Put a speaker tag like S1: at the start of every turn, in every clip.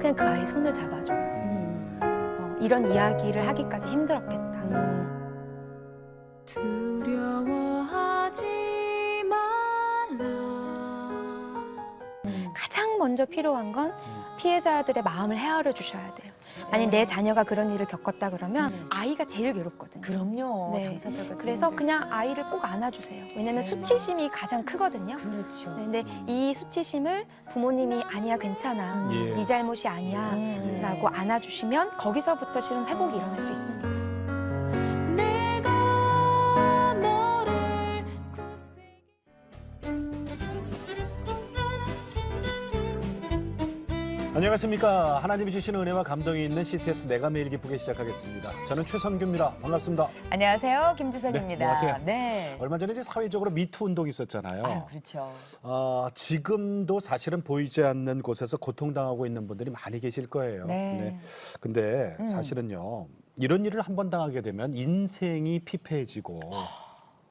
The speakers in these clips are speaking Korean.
S1: 그냥 그 아이 손을 잡아줘. 이런 이야기를 하기까지 힘들었겠다.
S2: 두려워하지 말라.
S1: 가장 먼저 필요한 건 피해자들의 마음을 헤아려 주셔야 돼요. 만약 내 자녀가 그런 일을 겪었다 그러면 아이가 제일 괴롭거든요.
S3: 그럼요.
S1: 네.
S3: 당사자가
S1: 그래서 그냥 아이를 꼭 안아주세요. 왜냐면
S3: 네.
S1: 수치심이 가장 크거든요.
S3: 그렇죠.
S1: 네, 근데 이 수치심을 부모님이 아니야 괜찮아,
S4: 예.
S1: 네 잘못이 아니야 라고 안아주시면 거기서부터 실은 회복이 일어날 수 있습니다.
S2: 내가 너를 굳세게
S4: 안녕하십니까. 하나님이 주신 은혜와 감동이 있는 CTS 내가 매일 기쁘게 시작하겠습니다. 저는 최선규입니다. 반갑습니다.
S3: 안녕하세요. 김지선입니다.
S4: 네, 안녕하세요.
S3: 네.
S4: 얼마 전에 이제 사회적으로 미투 운동이 있었잖아요.
S3: 아유, 그렇죠.
S4: 지금도 사실은 보이지 않는 곳에서 고통당하고 있는 분들이 많이 계실 거예요.
S3: 네.
S4: 근데 사실은요, 이런 일을 한 번 당하게 되면 인생이 피폐해지고.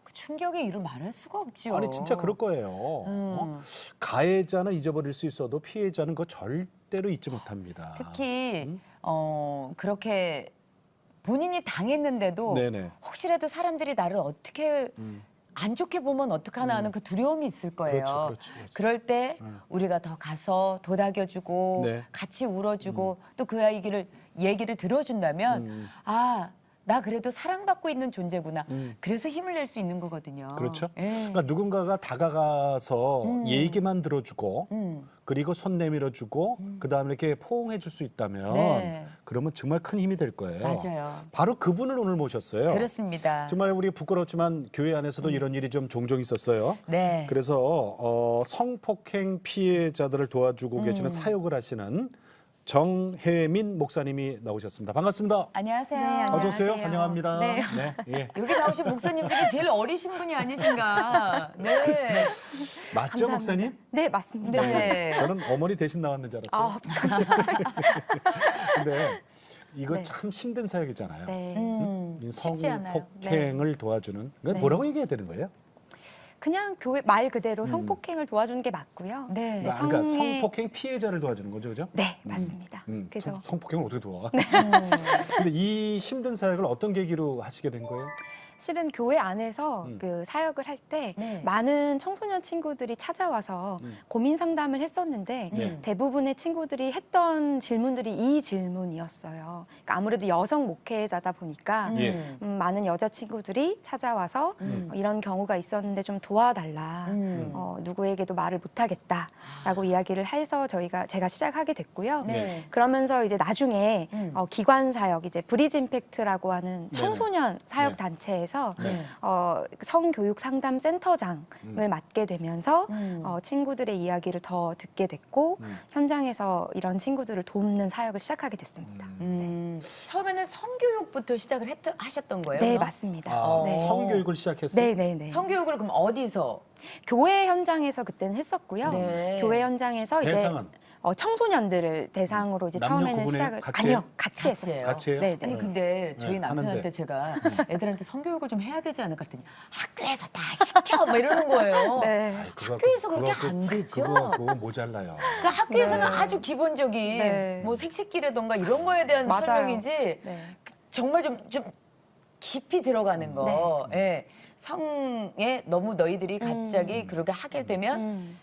S3: 그 충격의 이루 말할 수가 없죠.
S4: 아니 진짜 그럴 거예요. 가해자는 잊어버릴 수 있어도 피해자는 그거 절대로 잊지 못합니다.
S3: 특히 그렇게 본인이 당했는데도
S4: 네네.
S3: 혹시라도 사람들이 나를 어떻게 안 좋게 보면 어떡하나 하는 그 두려움이 있을 거예요.
S4: 그렇죠.
S3: 그럴 때 우리가 더 가서 도닥여주고
S4: 네.
S3: 같이 울어주고 또 그 아이를 얘기를 들어준다면 아, 나 그래도 사랑받고 있는 존재구나. 그래서 힘을 낼 수 있는 거거든요.
S4: 그렇죠.
S3: 예.
S4: 그러니까 누군가가 다가가서 얘기만 들어주고
S3: 음.
S4: 그리고 손 내밀어주고 그다음에 이렇게 포옹해줄 수 있다면
S3: 네.
S4: 그러면 정말 큰 힘이 될 거예요.
S3: 맞아요.
S4: 바로 그분을 오늘 모셨어요.
S3: 그렇습니다.
S4: 정말 우리 부끄럽지만 교회 안에서도 이런 일이 좀 종종 있었어요.
S3: 네.
S4: 그래서 성폭행 피해자들을 도와주고 계시는 사역을 하시는 정혜민 목사님이 나오셨습니다. 반갑습니다.
S3: 안녕하세요.
S1: 네,
S4: 어서 오세요.
S1: 안녕하세요.
S4: 환영합니다.
S1: 네.
S4: 예.
S3: 여기 나오신 목사님 중에 제일 어리신 분이 아니신가. 네.
S4: 맞죠, 목사님?
S1: 네, 맞습니다.
S3: 네.
S4: 저는 어머니 대신 나왔는 줄 알았어요.
S1: 아,
S4: 근데 이거
S1: 네.
S4: 참 힘든 사역이잖아요.
S1: 네.
S4: 이
S1: 쉽지 않아요.
S4: 성폭행을 도와주는. 그러니까
S1: 네.
S4: 뭐라고 얘기해야 되는 거예요?
S1: 그냥 교회 말 그대로 성폭행을 도와주는 게 맞고요.
S3: 네.
S4: 그러니까
S1: 성의-
S4: 성폭행 피해자를 도와주는 거죠, 그죠?
S1: 네, 맞습니다. 그래서
S4: 성폭행을 어떻게 도와? 근데 이 힘든 사역을 어떤 계기로 하시게 된 거예요?
S1: 실은 교회 안에서 그 사역을 할 때
S3: 네.
S1: 많은 청소년 친구들이 찾아와서 고민 상담을 했었는데
S4: 네.
S1: 대부분의 친구들이 했던 질문들이 이 질문이었어요. 그러니까 아무래도 여성 목회자다 보니까
S4: 예.
S1: 많은 여자 친구들이 찾아와서 이런 경우가 있었는데 좀 도와달라. 누구에게도 말을 못하겠다라고 이야기를 해서 제가 시작하게 됐고요.
S3: 네.
S1: 그러면서 이제 나중에 기관 사역 이제 브리지 임팩트라고 하는 청소년 사역
S4: 네.
S1: 단체에서
S3: 네.
S1: 성교육 상담 센터장을 맡게 되면서 친구들의 이야기를 더 듣게 됐고 현장에서 이런 친구들을 돕는 사역을 시작하게 됐습니다.
S3: 처음에는 성교육부터 시작을 하셨던 거예요?
S1: 네,
S3: 그럼?
S1: 맞습니다.
S4: 아, 성교육을 시작했어요?
S1: 네.
S3: 성교육을 그럼 어디서?
S1: 교회 현장에서 그때는 했었고요.
S3: 네.
S1: 교회 현장에서
S4: 대상은?
S1: 이제 청소년들을 대상으로 이제
S4: 남녀
S1: 처음에는
S4: 구분해?
S1: 시작을
S4: 같이 해요?
S1: 아니요, 같이
S3: 같이
S1: 했어요.
S3: 해요?
S4: 같이 해요?
S1: 네,
S3: 아니
S1: 네.
S3: 근데 저희
S4: 네,
S3: 남편한테
S4: 하는데.
S3: 제가 애들한테 성교육을 좀 해야 되지 않을까 했더니 학교에서 다 시켜 막 이러는 거예요.
S1: 네.
S4: 아이, 그거
S3: 학교에서
S4: 갖고-
S3: 그렇게
S4: 그거
S3: 안
S4: 갖고-
S3: 되죠?
S4: 그거 갖고 모자라요.
S3: 그 학교에서는
S1: 네.
S3: 아주 기본적인
S1: 네.
S3: 뭐 색식기라던가 이런 거에 대한
S1: 맞아요.
S3: 설명이지
S1: 네.
S3: 정말 좀 깊이 들어가는 거.
S1: 네.
S3: 예. 성에 너무 너희들이 갑자기 그렇게 하게 되면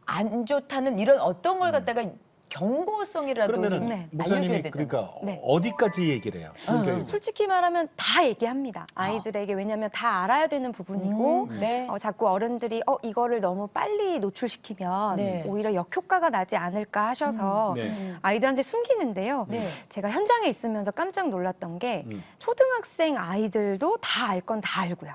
S3: 안 좋다는 이런 어떤 걸 갖다가 경고성이라도 좀
S4: 그러면은
S1: 네.
S3: 알려줘야
S4: 목사님이
S3: 되잖아요.
S4: 그러니까
S1: 네.
S4: 어디까지 얘기를 해요? 성교육.
S1: 솔직히 말하면 다 얘기합니다. 아이들에게. 왜냐하면 다 알아야 되는 부분이고
S3: 네.
S1: 자꾸 어른들이 이거를 너무 빨리 노출시키면
S3: 네.
S1: 오히려 역효과가 나지 않을까 하셔서
S4: 네.
S1: 아이들한테 숨기는데요.
S3: 네.
S1: 제가 현장에 있으면서 깜짝 놀랐던 게 초등학생 아이들도 다 알 건 다 알고요.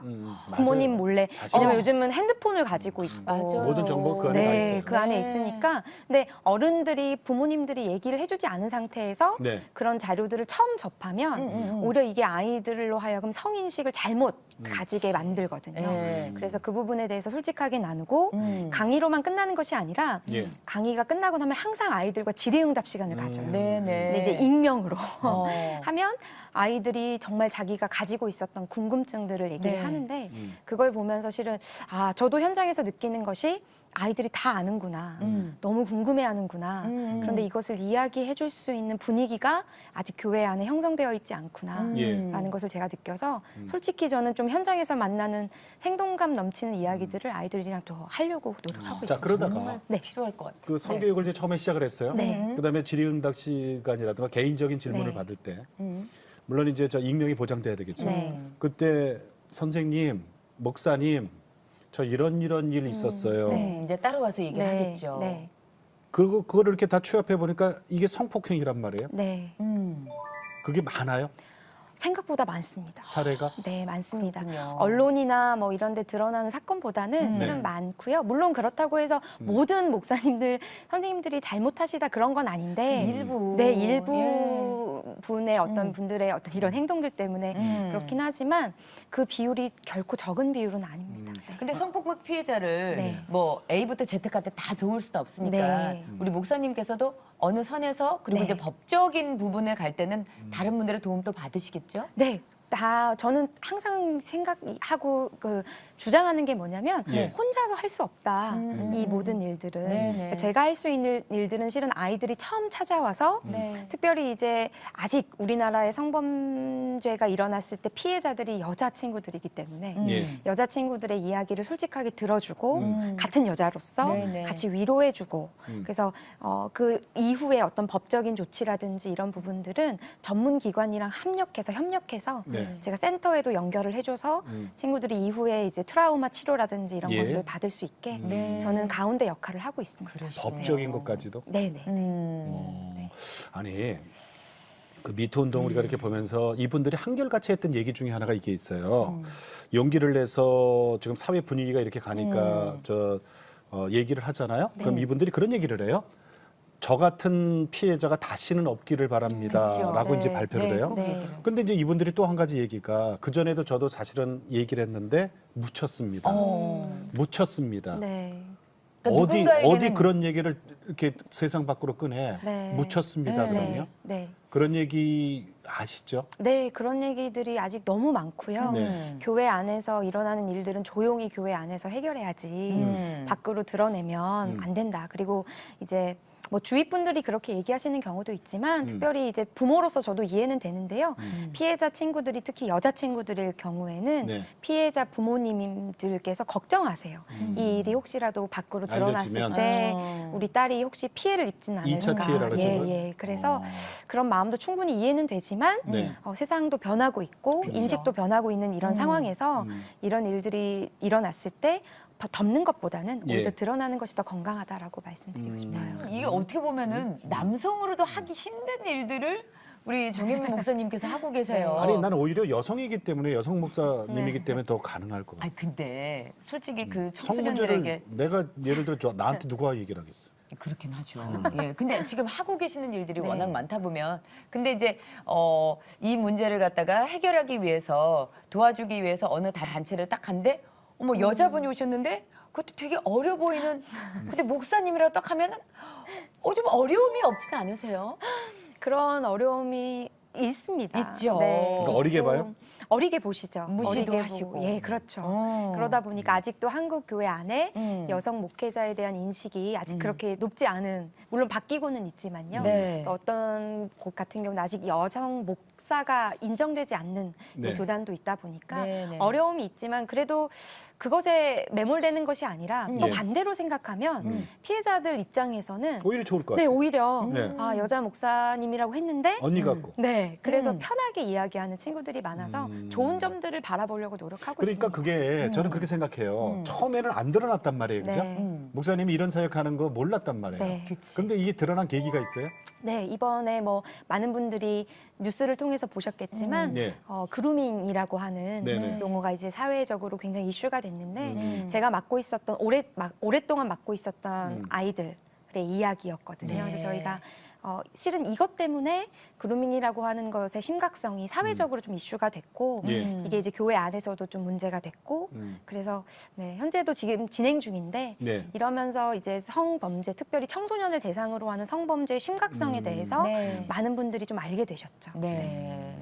S1: 부모님
S4: 맞아요.
S1: 몰래.
S4: 사실.
S1: 왜냐면 요즘은 핸드폰을 가지고 있고
S3: 맞아요.
S4: 모든 정보 그 안에 다
S1: 네,
S4: 있어요.
S1: 그 안에
S3: 네.
S1: 있으니까. 근데 어른들이 부모님들이 얘기를 해주지 않은 상태에서
S4: 네.
S1: 그런 자료들을 처음 접하면 오히려 이게 아이들로 하여금 성인식을 잘못 가지게 만들거든요.
S3: 네.
S1: 그래서 그 부분에 대해서 솔직하게 나누고
S3: 음.
S1: 강의로만 끝나는 것이 아니라
S4: 예.
S1: 강의가 끝나고 나면 항상 아이들과 질의응답 시간을 가져요.
S3: 네, 네.
S1: 근데 이제 익명으로
S3: 어.
S1: 하면 아이들이 정말 자기가 가지고 있었던 궁금증들을 얘기를
S3: 네.
S1: 하는데 그걸 보면서 실은 저도 현장에서 느끼는 것이 아이들이 다 아는구나. 너무 궁금해하는구나. 그런데 이것을 이야기해 줄 수 있는 분위기가 아직 교회 안에 형성되어 있지 않구나.
S4: 예.
S1: 라는 것을 제가 느껴서 솔직히 저는 좀 현장에서 만나는 생동감 넘치는 이야기들을 아이들이랑 또 하려고 노력하고
S4: 자,
S1: 있습니다.
S4: 그러다가
S3: 정말
S1: 네.
S3: 필요할 것 같아요.
S4: 그 성교육을 이제 처음에 시작을 했어요.
S1: 네.
S4: 그다음에 질의응답 시간이라든가 개인적인 질문을
S1: 네.
S4: 받을 때
S3: 음.
S4: 물론 이제 저 익명이 보장돼야 되겠죠.
S1: 네.
S4: 그때 선생님, 목사님, 저 이런 일 있었어요.
S1: 네.
S3: 이제 따라와서 얘기를 하겠죠.
S1: 네.
S4: 그리고 그거를 이렇게 다 취합해 보니까 이게 성폭행이란 말이에요.
S1: 네.
S4: 그게 많아요?
S1: 생각보다 많습니다.
S4: 사례가?
S1: 네, 많습니다.
S3: 그렇군요.
S1: 언론이나 뭐 이런 데 드러나는 사건보다는 실은
S4: 네.
S1: 많고요. 물론 그렇다고 해서 모든 목사님들, 선생님들이 잘못하시다 그런 건 아닌데
S3: 일부.
S1: 네, 일부
S3: 예.
S1: 분의 어떤 분들의 어떤 이런 행동들 때문에 그렇긴 하지만 그 비율이 결코 적은 비율은 아닙니다. 네.
S3: 근데 성폭력 피해자를
S1: 네.
S3: 뭐 A부터 Z까지 다 도울 수는 없으니까
S1: 네.
S3: 우리 목사님께서도 어느 선에서 그리고
S1: 네.
S3: 이제 법적인 부분에 갈 때는 다른 분들의 도움도 받으시겠죠?
S1: 네. 다 저는 항상 생각하고 그 주장하는 게 뭐냐면
S4: 예.
S1: 혼자서 할 수 없다. 이 모든 일들은
S3: 네네.
S1: 그러니까 제가 할 수 있는 일들은 실은 아이들이 처음 찾아와서
S3: 네.
S1: 특별히 이제 아직 우리나라에 성범죄가 일어났을 때 피해자들이 여자 친구들이기 때문에
S4: 예.
S1: 여자 친구들의 이야기를 솔직하게 들어주고 같은 여자로서
S3: 네네.
S1: 같이 위로해주고
S4: 음.
S1: 그래서 그 이후에 어떤 법적인 조치라든지 이런 부분들은 전문 기관이랑 협력해서
S4: 네.
S1: 제가 센터에도 연결을 해줘서 친구들이 이후에 이제 트라우마 치료라든지 이런
S4: 예.
S1: 것을 받을 수 있게
S3: 네.
S1: 저는 가운데 역할을 하고 있습니다.
S3: 그러시네요.
S4: 법적인 것까지도?
S1: 네네.
S4: 아니 그 미투 운동 우리가 이렇게 보면서 이분들이 한결같이 했던 얘기 중에 하나가 이게 있어요. 용기를 내서 지금 사회 분위기가 이렇게 가니까 얘기를 하잖아요. 그럼
S1: 네.
S4: 이분들이 그런 얘기를 해요. 저 같은 피해자가 다시는 없기를 바랍니다라고
S1: 그쵸.
S4: 이제
S1: 네.
S4: 발표를 해요.
S3: 꼭
S1: 네.
S3: 얘기를.
S4: 근데 이제 이분들이 또 한 가지 얘기가 그 전에도 저도 사실은 얘기를 했는데 묻혔습니다. 묻혔습니다.
S1: 네.
S3: 그러니까
S4: 어디
S3: 누군가에게는
S4: 그런 얘기를 이렇게 세상 밖으로 꺼내
S1: 네.
S4: 묻혔습니다.
S3: 네.
S4: 그러면
S1: 네.
S4: 그런 얘기 아시죠?
S1: 네, 그런 얘기들이 아직 너무 많고요.
S4: 네.
S1: 교회 안에서 일어나는 일들은 조용히 교회 안에서 해결해야지 밖으로 드러내면 안 된다. 그리고 이제 뭐 주위 분들이 그렇게 얘기하시는 경우도 있지만 특별히 이제 부모로서 저도 이해는 되는데요. 피해자 친구들이 특히 여자 친구들일 경우에는
S4: 네.
S1: 피해자 부모님들께서 걱정하세요. 이 일이 혹시라도 밖으로 드러났을
S4: 알려지면.
S1: 때 우리 딸이 혹시 피해를 입지는 않을까.
S4: 2차 피해라 그러죠.
S1: 예. 그래서 그런 마음도 충분히 이해는 되지만
S4: 네.
S1: 세상도 변하고 있고
S3: 그렇죠.
S1: 인식도 변하고 있는 이런 상황에서 이런 일들이 일어났을 때 덮는 것보다는
S4: 예.
S1: 오히려 드러나는 것이 더 건강하다라고 말씀드리고 싶어요.
S3: 이게 어떻게 보면은 남성으로도 하기 힘든 일들을 우리 정혜민 목사님께서 하고 계세요.
S4: 아니 나는 오히려 여성이기 때문에 여성 목사님이기 때문에 더 가능할 것 같아.
S3: 아 근데 솔직히 그
S4: 성문제를
S3: 청소년들에게
S4: 내가 예를 들어 나한테 누가 얘기를 하겠어?
S3: 그렇긴 하죠. 예. 근데 지금 하고 계시는 일들이
S1: 네.
S3: 워낙 많다 보면 근데 이제 이 문제를 갖다가 해결하기 위해서 도와주기 위해서 어느 단체를 딱 한데 어머 여자분이 오셨는데 그것도 되게 어려 보이는 근데 목사님이라고 딱 하면은 좀 어려움이 없진 않으세요?
S1: 그런 어려움이 있습니다.
S3: 있죠.
S4: 그러니까 어리게
S1: 좀
S4: 봐요?
S1: 어리게 보시죠.
S3: 무시도
S1: 어리게
S3: 하시고.
S1: 보고. 예, 그렇죠.
S3: 어.
S1: 그러다 보니까 아직도 한국 교회 안에 여성 목회자에 대한 인식이 아직 그렇게 높지 않은 물론 바뀌고는 있지만요.
S3: 네.
S1: 그러니까 어떤 곳 같은 경우는 아직 여성 목사가 인정되지 않는
S4: 네.
S1: 교단도 있다 보니까
S3: 네네.
S1: 어려움이 있지만 그래도 그것에 매몰되는 것이 아니라 또
S4: 예.
S1: 반대로 생각하면 피해자들 입장에서는
S4: 오히려 좋을 것
S1: 네
S4: 같아.
S1: 오히려
S4: 네.
S1: 여자 목사님이라고 했는데
S4: 언니 같고.
S1: 네 그래서 편하게 이야기하는 친구들이 많아서
S4: 음.
S1: 좋은 점들을 바라보려고 노력하고
S4: 그러니까
S1: 있습니다.
S4: 그게 저는 그렇게 생각해요. 처음에는 안 드러났단 말이에요, 그죠?
S1: 네.
S4: 목사님이 이런 사역하는 거 몰랐단 말이에요.
S1: 네.
S3: 그치.
S4: 근데 이게 드러난 계기가 있어요?
S1: 네, 이번에 뭐 많은 분들이 뉴스를 통해서 보셨겠지만
S4: 네.
S1: 그루밍이라고 하는
S4: 네네.
S1: 용어가 이제 사회적으로 굉장히 이슈가 됐는데 제가 맡고 있었던 오랫동안 맡고 있었던 아이들의 이야기였거든요.
S3: 네.
S1: 그래서 저희가 실은 이것 때문에 그루밍이라고 하는 것의 심각성이 사회적으로 좀 이슈가 됐고
S4: 예.
S1: 이게 이제 교회 안에서도 좀 문제가 됐고 그래서 네, 현재도 지금 진행 중인데
S4: 네.
S1: 이러면서 이제 성범죄, 특별히 청소년을 대상으로 하는 성범죄의 심각성에 대해서
S3: 네.
S1: 많은 분들이 좀 알게 되셨죠.
S3: 네.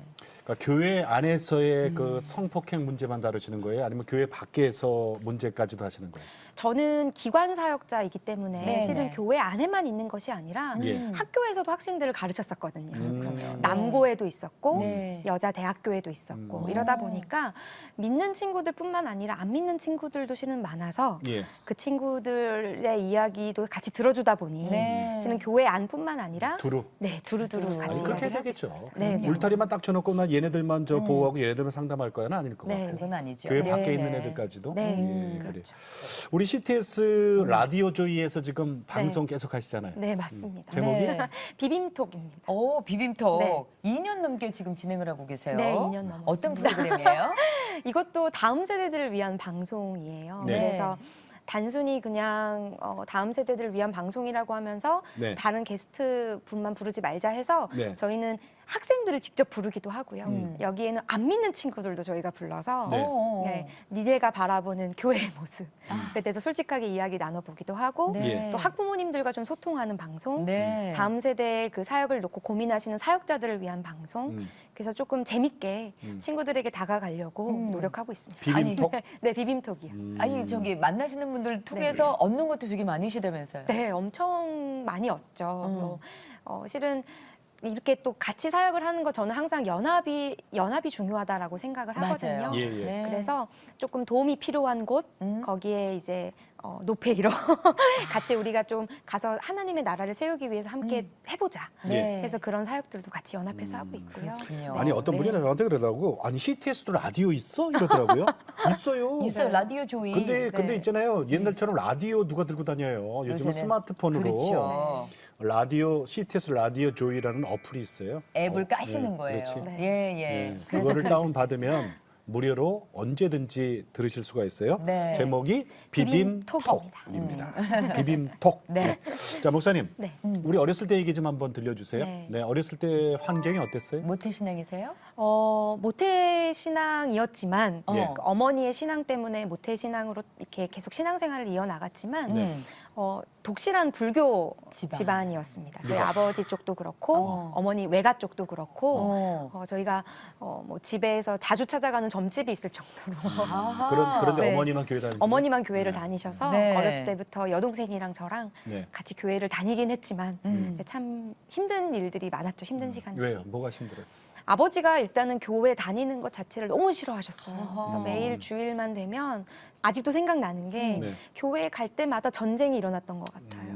S4: 그러니까 교회 안에서의 그 성폭행 문제만 다루시는 거예요? 아니면 교회 밖에서 문제까지도 하시는 거예요?
S1: 저는 기관 사역자이기 때문에
S3: 네,
S1: 실은
S3: 네.
S1: 교회 안에만 있는 것이 아니라
S4: 예.
S1: 학교에서도 학생들을 가르쳤었거든요.
S3: 그렇군요.
S1: 남고에도 있었고
S3: 네.
S1: 여자 대학교에도 있었고 이러다 보니까 믿는 친구들뿐만 아니라 안 믿는 친구들도 실은 많아서
S4: 예.
S1: 그 친구들의 이야기도 같이 들어주다 보니
S3: 네.
S1: 실은 교회 안뿐만 아니라
S4: 두루.
S1: 네 두루두루
S3: 두루.
S1: 같이
S4: 아니, 그렇게 해야
S1: 이야기를
S4: 되겠죠.
S1: 하고 있어요. 네, 네.
S4: 울타리만 딱 쳐놓고 난 얘네들만 저 보호하고 얘네들만 상담할 거야는 아닐 것
S1: 네.
S4: 같고.
S3: 그건 아니죠.
S4: 교회
S3: 네,
S4: 밖에
S3: 네.
S4: 있는 애들까지도.
S1: 네,
S4: 예, 그래.
S1: 그렇죠.
S4: 우리 CTS 라디오 조이에서 지금 방송 계속 하시잖아요.
S1: 네, 맞습니다.
S4: 제목이?
S3: 네.
S1: 비빔톡입니다.
S3: 오, 비빔톡.
S1: 네.
S3: 2년 넘게 지금 진행을 하고 계세요.
S1: 네, 2년 넘었습니다.
S3: 어떤 프로그램이에요?
S1: 이것도 다음 세대들을 위한 방송이에요.
S4: 네.
S1: 그래서 단순히 그냥 다음 세대들을 위한 방송이라고 하면서
S4: 네.
S1: 다른 게스트 분만 부르지 말자 해서
S4: 네.
S1: 저희는 학생들을 직접 부르기도 하고요. 여기에는 안 믿는 친구들도 저희가 불러서
S4: 네.
S1: 네, 니네가 바라보는 교회의 모습에 대해서 솔직하게 이야기 나눠보기도 하고
S3: 네.
S1: 또 학부모님들과 좀 소통하는 방송,
S3: 네.
S1: 다음 세대의 그 사역을 놓고 고민하시는 사역자들을 위한 방송.
S4: 음.
S1: 그래서 조금 재밌게 친구들에게 다가가려고 노력하고 있습니다.
S4: 비빔톡?
S1: 네, 비빔톡이요.
S3: 아니 저기 만나시는 분들 통해서 얻는 것도 되게 많으시다면서요.
S1: 네, 엄청 많이 얻죠. 실은 이렇게 또 같이 사역을 하는 거 저는 항상 연합이 중요하다라고 생각을 하거든요.
S3: 맞아요.
S4: 예, 예.
S3: 네.
S1: 그래서 조금 도움이 필요한 곳 거기에 이제 노페이로 같이 우리가 좀 가서 하나님의 나라를 세우기 위해서 함께 해보자.
S3: 네.
S1: 그래서 그런 사역들도 같이 연합해서 하고 있고요.
S3: 그렇군요.
S4: 아니 어떤 분이
S3: 네.
S4: 나한테 그러더라고. 아니 CTS도 라디오 있어? 이러더라고요. 있어요.
S3: 있어요. 라디오 조이.
S4: 근데 있잖아요. 옛날처럼 라디오 누가 들고 다녀요. 요즘은
S3: 요새는
S4: 스마트폰으로
S3: 그렇죠.
S4: 라디오 CTS 라디오 조이라는 어플이 있어요.
S3: 앱을 까시는
S4: 네,
S3: 거예요.
S4: 그렇지.
S1: 네.
S3: 예, 예.
S4: 네.
S3: 그래서
S4: 그거를
S3: 들으실
S4: 다운
S3: 수
S4: 받으면 무료로 언제든지 들으실 수가 있어요.
S3: 네.
S4: 제목이 비빔톡입니다. 비빔톡.
S3: 네.
S4: 자 목사님,
S1: 네.
S4: 우리 어렸을 때 얘기 좀 한번 들려주세요.
S1: 네.
S4: 네, 어렸을 때 환경이 어땠어요?
S3: 모태 신앙이세요?
S1: 모태 신앙이었지만
S4: 예.
S1: 그 어머니의 신앙 때문에 모태 신앙으로 이렇게 계속 신앙생활을 이어나갔지만
S4: 네.
S1: 독실한 불교
S3: 집안.
S1: 집안이었습니다. 저희
S4: 네.
S1: 아버지 쪽도 그렇고 어머니 외가 쪽도 그렇고 저희가 뭐 집에서 자주 찾아가는 점집이 있을 정도로
S3: 아하.
S4: 그런데
S1: 네.
S4: 어머니만 교회 다니시고
S1: 어머니만 교회를 다니셔서
S3: 네.
S1: 어렸을 때부터 여동생이랑 저랑
S4: 네.
S1: 같이 교회를 다니긴 했지만 참 힘든 일들이 많았죠. 힘든 시간이.
S4: 왜요? 뭐가 힘들었어요?
S1: 아버지가 일단은 교회 다니는 것 자체를 너무 싫어하셨어요.
S3: 아하.
S1: 그래서 매일 주일만 되면 아직도 생각나는 게
S4: 네.
S1: 교회 갈 때마다 전쟁이 일어났던 것 같아요.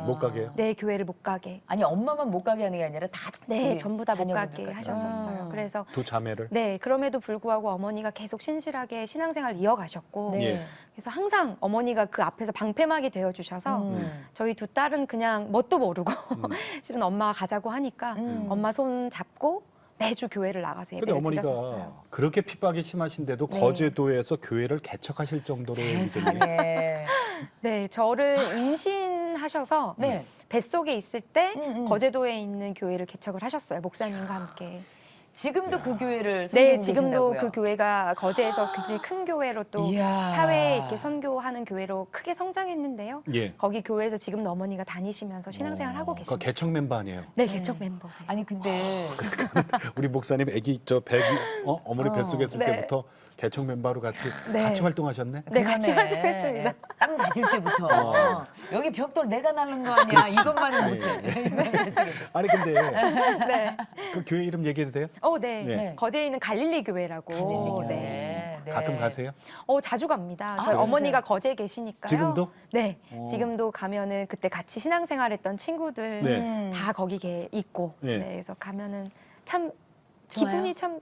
S4: 못 가게요?
S1: 네, 교회를 못 가게.
S3: 아니 엄마만 못 가게 하는 게 아니라 다
S1: 네,
S3: 우리
S1: 전부 다 못
S3: 자녀분들까지.
S1: 가게 하셨었어요. 그래서
S4: 두 자매를?
S1: 네, 그럼에도 불구하고 어머니가 계속 신실하게 신앙생활 이어가셨고
S3: 네.
S4: 예.
S1: 그래서 항상 어머니가 그 앞에서 방패막이 되어주셔서 저희 두 딸은 그냥 뭣도 모르고 실은 엄마가 가자고 하니까 엄마 손 잡고 매주 교회를 나가서
S4: 근데
S1: 예배를
S4: 어머니가
S1: 드렸었어요.
S4: 그렇게 핍박이 심하신데도
S1: 네.
S4: 거제도에서 교회를 개척하실 정도로 믿음이
S3: 세상에.
S1: 네, 저를 임신하셔서
S3: 네.
S1: 뱃속에 있을 때
S3: 음.
S1: 거제도에 있는 교회를 개척을 하셨어요. 목사님과 함께.
S3: 지금도 그 교회를
S1: 네,
S3: 섬기고
S1: 지금도
S3: 계신다고요?
S1: 그 교회가 거제에서 굉장히 큰 교회로 또
S3: 이야.
S1: 사회에 이렇게 선교하는 교회로 크게 성장했는데요.
S4: 예.
S1: 거기 교회에서 지금도 어머니가 다니시면서 신앙생활 하고
S4: 그
S1: 계십니다.
S4: 개척 멤버 아니에요?
S1: 네, 개척 멤버세요.
S3: 아니 근데
S4: 우리 목사님 아기 저 배기 어머니 뱃속에 있을
S1: 네.
S4: 때부터 개척 멤버로 같이
S1: 네.
S4: 같이 활동하셨네.
S1: 네, 같이
S3: 그러네.
S1: 활동했습니다.
S3: 땀 맞을 때부터 여기 벽돌 내가 나는 거 아니야. 이것만은 못해.
S4: 아니 근데
S1: 네.
S4: 그 교회 이름 얘기해도 돼요?
S1: 네.
S4: 네.
S1: 거제에 있는 갈릴리 교회라고.
S3: 갈릴리 교회.
S1: 네.
S3: 네.
S4: 가끔 가세요?
S1: 자주 갑니다. 저희
S3: 그러세요?
S1: 어머니가 거제에 계시니까요.
S4: 지금도?
S1: 네.
S4: 어.
S1: 지금도 가면은 그때 같이 신앙생활했던 친구들
S4: 네.
S1: 다 거기 있고.
S4: 네.
S1: 네. 그래서 가면은 참
S3: 좋아요?
S1: 기분이 참